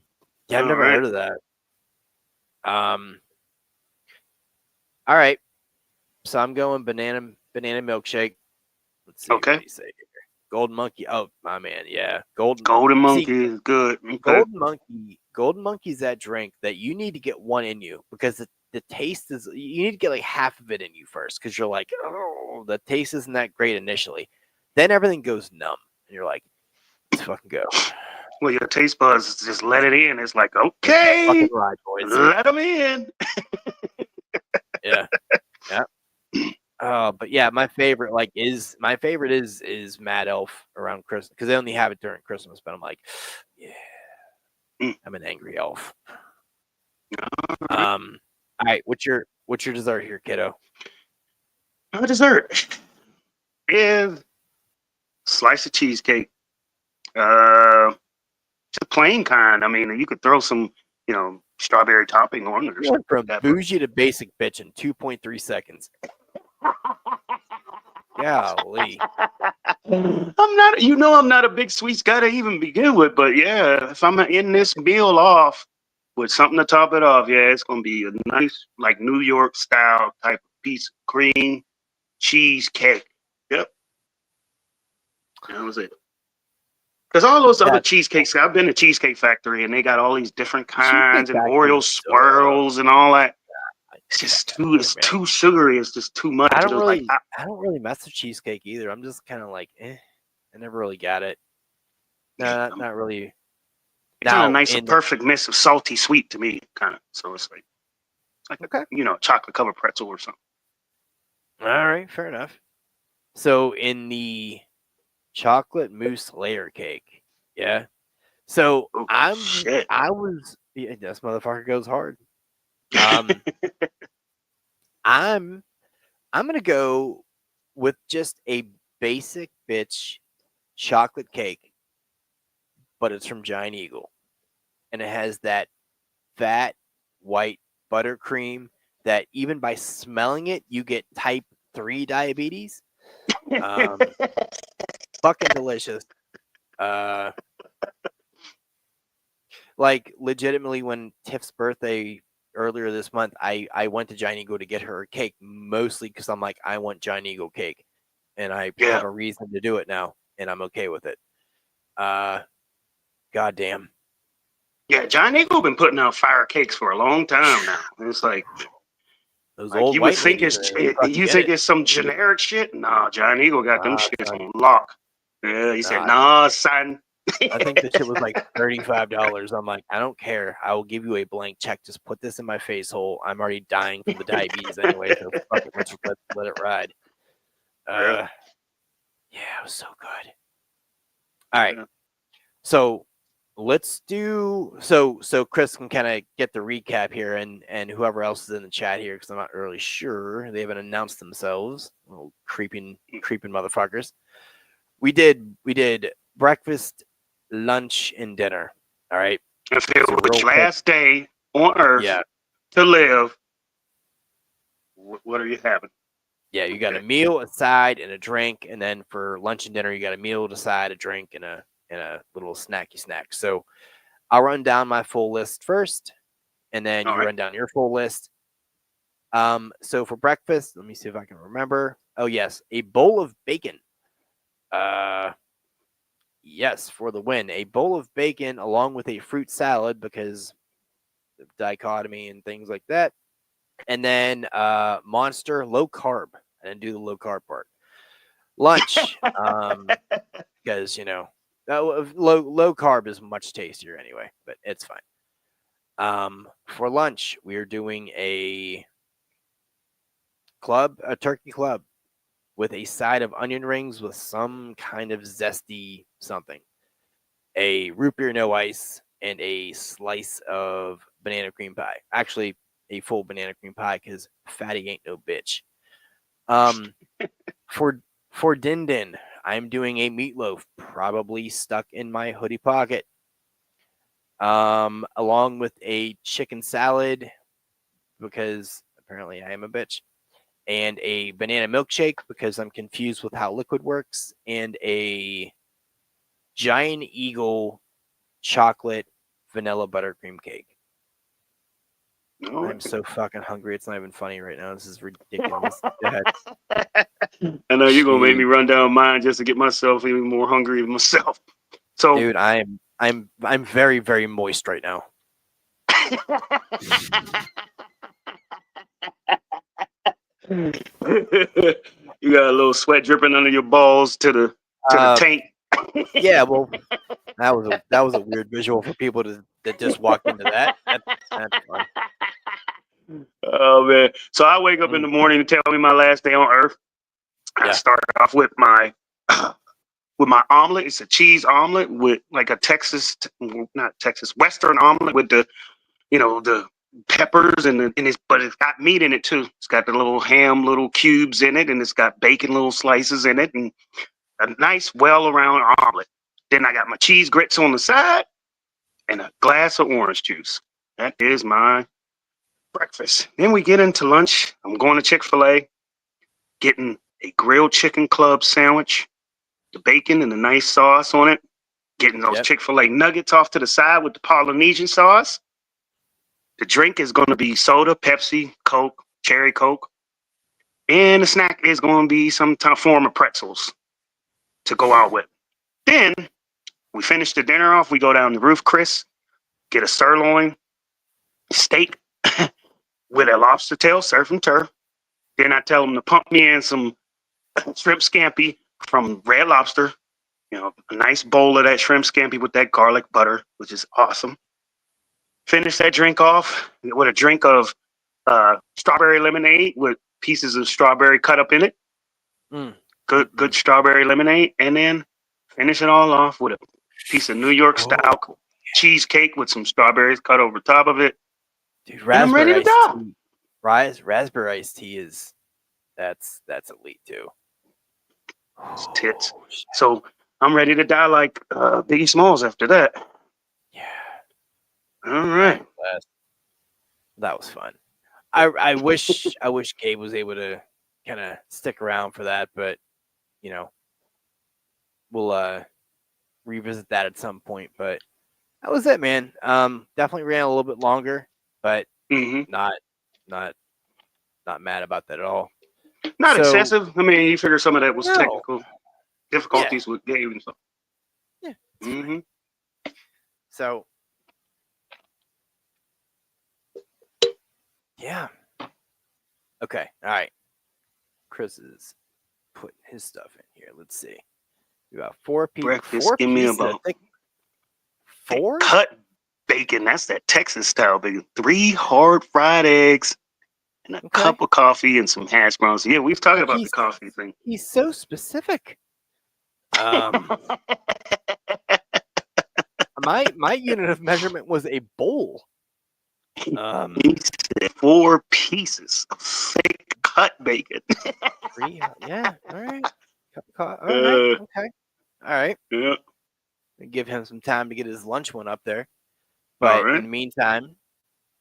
Yeah, I've never heard of that. All right. So I'm going banana milkshake. Let's see. Okay. What do you say here? Golden Monkey. Oh, my man. Yeah. Golden Monkey is good. Okay. Golden Monkey's that drink that you need to get one in you because the taste is, you need to get like half of it in you first because you're like, oh, the taste isn't that great initially. Then everything goes numb and you're like, let's fucking go. Well, your taste buds just let it in. It's like, okay, ride, boys. let them in. Yeah. But yeah, my favorite is Mad Elf around Christmas because they only have it during Christmas. But I'm like, yeah, Mm. I'm an angry elf. All All right, what's your dessert here, kiddo? My dessert is slice of cheesecake. Just plain kind. I mean, you could throw some, strawberry topping on it or You something went from like that. bougie to basic bitch in 2.3 seconds. Golly. I'm not a big sweets guy to even begin with, but yeah, if I'm in this meal off with something to top it off, yeah, it's gonna be a nice, like New York style type of piece of cream cheesecake. Yep, that was it. Because all those other That cheesecakes, I've been to Cheesecake Factory and they got all these different Cheesecake kinds and Factory Oreo swirls and all that. It's just too, it's man. too sugary. It's just too much. I It don't was like, really mess with cheesecake either. I'm just kind of like, I never really got it. No, not really. it's kind of Now nice, a in perfect mix of salty sweet to me, kind of. So it's like okay, chocolate covered pretzel or something. all right, fair enough. So in the chocolate mousse layer cake, yeah. So Oh I shit! was this motherfucker goes hard. I'm gonna go with just a basic bitch chocolate cake, but it's from Giant Eagle, and it has that fat white buttercream that even by smelling it, you get type 3 diabetes. Fucking delicious. Like legitimately, when Tiff's birthday earlier this month, I went to Giant Eagle to get her a cake, mostly because I'm like, I want Giant Eagle cake, and I Yeah. have a reason to do it now, and I'm okay with it. Goddamn. Yeah, John Eagle been putting out fire cakes for a long time now. It's like Those old you would white think ladies, you think it's some generic shit. Nah, John Eagle got them nah, shits son. on lock. Yeah, he said, Nah, nah, son. I think the shit was like $35. I'm like, I don't care. I will give you a blank check. Just put this in my face hole. I'm already dying from the diabetes anyway, so fuck it. Let's let it ride. Yeah. Yeah, it was so good. All right. Yeah. So let's do so Chris can kind of get the recap here and whoever else is in the chat here because I'm not really sure. They haven't announced themselves. Little creeping motherfuckers. We did breakfast, lunch, and dinner. All right. If it So was real your quick. last day on Earth Yeah. to live, what are you having? Yeah, you got a meal, a side, and a drink, and then for lunch and dinner, you got a meal, a side, a drink, and a little snacky snack. So I'll run down my full list first, and then All you right. run down your full list. So for breakfast, let me see if I can remember. Oh yes, a bowl of bacon. Yes, for the win. A bowl of bacon along with a fruit salad because of dichotomy and things like that. And then Monster low carb. I didn't do the low carb part. Lunch, because low carb is much tastier anyway, but it's fine. For lunch, we are doing a turkey club with a side of onion rings with some kind of zesty something, a root beer no ice, and a slice of banana cream pie. Actually, a full banana cream pie because fatty ain't no bitch. For din din, I'm doing a meatloaf, probably stuck in my hoodie pocket. Along with a chicken salad because apparently I am a bitch, and a banana milkshake because I'm confused with how liquid works, and a Giant Eagle chocolate vanilla buttercream cake. All I'm so fucking hungry. It's not even funny right now. This is ridiculous. Go ahead. I know you're gonna make me Jeez. run down mine just to get myself even more hungry myself. So, Dude, I'm very, very moist right now. you got a little sweat dripping under your balls to the tank. Yeah, well, that was a weird visual for people that just walked into that. That's fun. Oh man! So I wake up in the morning to tell me my last day on Earth. I Yeah. started off with my omelet. It's a cheese omelet with like a not Texas, Western omelet with the the peppers but it's got meat in it too. It's got the little ham, little cubes in it, and it's got bacon, little slices in it, and a nice, well-rounded omelet. Then I got my cheese grits on the side and a glass of orange juice. That is my breakfast. Then we get into lunch. I'm going to Chick-fil-A, getting a grilled chicken club sandwich, the bacon and the nice sauce on it, getting those Chick-fil-A nuggets off to the side with the Polynesian sauce. The drink is going to be soda, Pepsi, Coke, cherry Coke. And the snack is going to be some form of pretzels to go out with. Then we finish the dinner off. We go down to Roof Chris, get a sirloin steak with a lobster tail, surf and turf. Then I tell them to pump me in some shrimp scampi from Red Lobster. A nice bowl of that shrimp scampi with that garlic butter, which is awesome. Finish that drink off with a drink of strawberry lemonade with pieces of strawberry cut up in it. Good strawberry lemonade. And then finish it all off with a piece of New York style cheesecake with some strawberries cut over top of it. Dude, I'm ready to go. Raspberry iced tea that's elite too. It's tits. So I'm ready to die like Biggie Smalls after that. Yeah. All right. That was fun. I wish Gabe was able to kind of stick around for that, but we'll revisit that at some point. But that was it, man. Definitely ran a little bit longer, but not mad about that at all. Not excessive. I mean, you figure some of that was technical difficulties with Gabe and stuff. Yeah. So, yeah. Okay. All right. Chris is putting his stuff in here. Let's see. We got 4 people. Breakfast. 4 Give me pieces. about 4 cut bacon. That's that Texas style bacon. 3 hard fried eggs and a cup of coffee and some hash browns. Yeah, we've talked about the coffee thing. He's so specific. My unit of measurement was a bowl. He said 4 pieces of thick cut bacon. 3, yeah. All right. All right. Okay. All right. Yeah. Give him some time to get his lunch one up there. But in the meantime,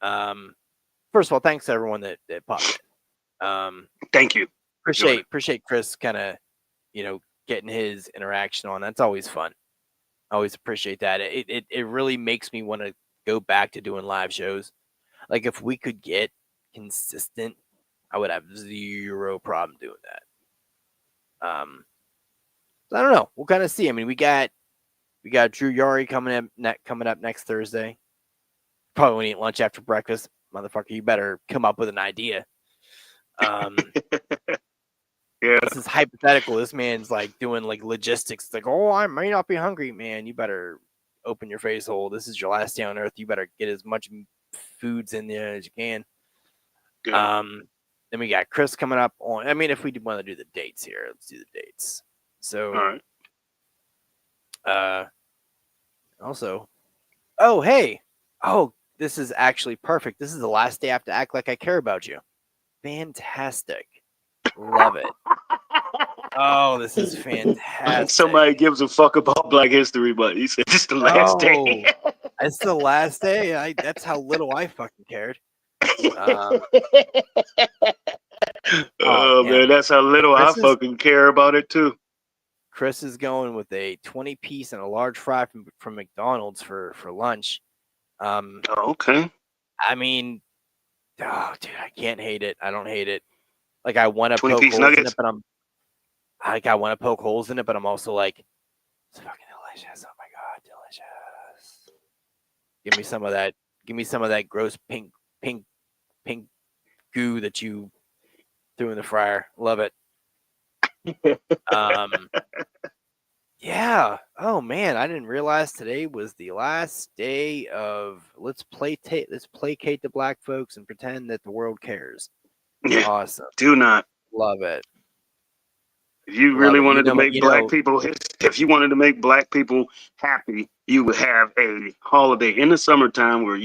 first of all, thanks to everyone that popped in. Thank you. Appreciate Chris kind of, getting his interaction on. That's always fun. I always appreciate that. It really makes me want to go back to doing live shows. Like if we could get consistent, I would have 0 problem doing that. I don't know. We'll kind of see. I mean, we got Drew Yari coming up next Thursday. Probably want to eat lunch after breakfast. Motherfucker, you better come up with an idea. Yeah. This is hypothetical. This man's like doing like logistics. It's like, oh, I may not be hungry, man. You better open your face hole. This is your last day on earth. You better get as much foods in there as you can. Yeah. Then we got Chris coming up on. I mean, if we want to do the dates here, let's do the dates. So, all right. Also, oh, hey. Oh, this is actually perfect. This is the last day I have to act like I care about you. Fantastic. Love it. Oh, this is fantastic. Somebody gives a fuck about Black History, but he said it's the last day. It's the last day. That's how little I fucking cared. Oh man, that's how little I fucking care about it too. Chris is going with a 20-piece and a large fry from McDonald's for lunch. Okay. I mean, oh, dude, I can't hate it. I don't hate it. Like I want to poke holes nuggets? in it, but I want to poke holes in it, but I'm also like, it's fucking delicious. Oh my god, delicious. Give me some of that. Give me some of that gross pink goo that you threw in the fryer. Love it. Yeah. Oh man, I didn't realize today was the last day of let's placate the black folks and pretend that the world cares. Yeah, Awesome. do not. Love it. If you Love really it. wanted to make black people, if you wanted to make black people happy, you would have a holiday in the summertime where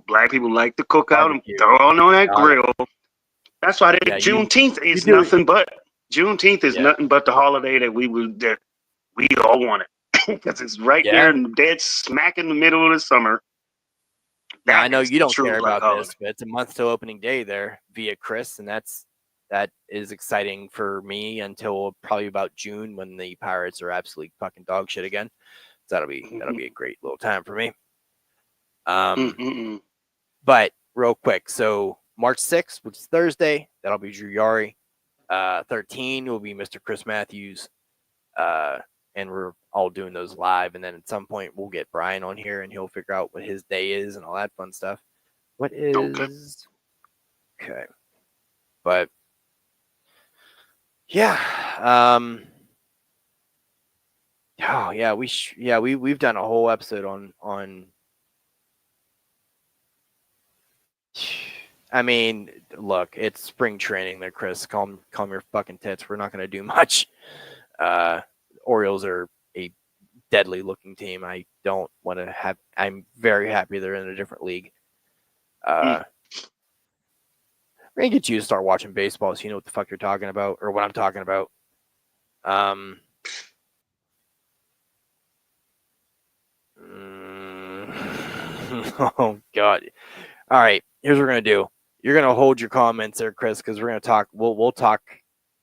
black people like to cook out and barbecue. throw on that Got it. grill. That's why Yeah, Juneteenth you is do it. nothing but Juneteenth is Yeah. nothing but the holiday that we all wanted because it's right there Yeah. in dead smack in the middle of the summer. Now, I That know is you the don't true care black about this, holiday. but it's a month till opening day there via Chris, and that is exciting for me until probably about June when the Pirates are absolutely fucking dog shit again. So that'll be a great little time for me. But real quick, so March 6th, which is Thursday, that'll be Drew Yari. 13 will be Mr. Chris Matthews. And we're all doing those live. And then at some point we'll get Brian on here and he'll figure out what his day is and all that fun stuff. What is okay? But yeah, oh yeah, we've done a whole episode on. I mean, look, it's spring training there, Chris. Calm your fucking tits. We're not gonna do much. Orioles are a deadly looking team. I don't want to have. I'm very happy they're in a different league. We're gonna get you to start watching baseball so you know what the fuck you're talking about or what I'm talking about. Oh God. All right. Here's what we're gonna do. You're gonna hold your comments there, Chris, because we're gonna talk. We'll talk.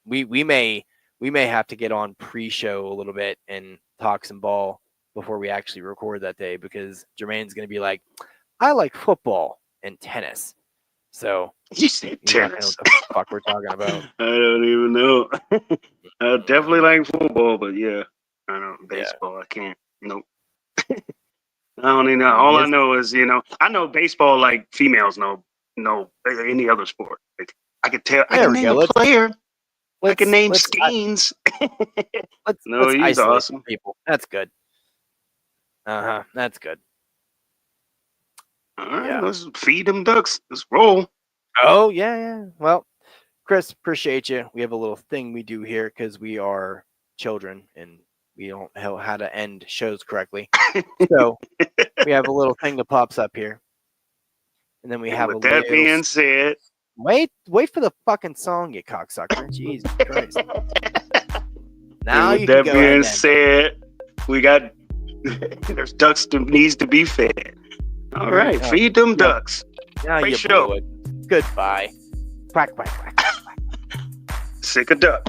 We may have to get on pre-show a little bit and talk some ball before we actually record that day because Jermaine's gonna be like, I like football and tennis. So you said tennis. Know what the fuck we're talking about. I don't even know. I definitely like football, but yeah, I don't baseball. Yeah. I can't. Nope. I don't even know. All I know is, I know baseball like females know any other sport. Like, I could tell. I can name a player. I can name Skeens. Let's he's awesome. People. That's good. That's good. All right, let's feed them ducks. Let's roll. Oh, yeah. Well, Chris, appreciate you. We have a little thing we do here because we are children and we don't know how to end shows correctly. So we have a little thing that pops up here. And then we have with that being said. Wait for the fucking song, you cocksucker. Jesus Christ. Now with that being said, we got there's ducks that needs to be fed. All right, feed them ducks. Now you blew it. Goodbye. Quack, quack, quack, quack. Sick of duck.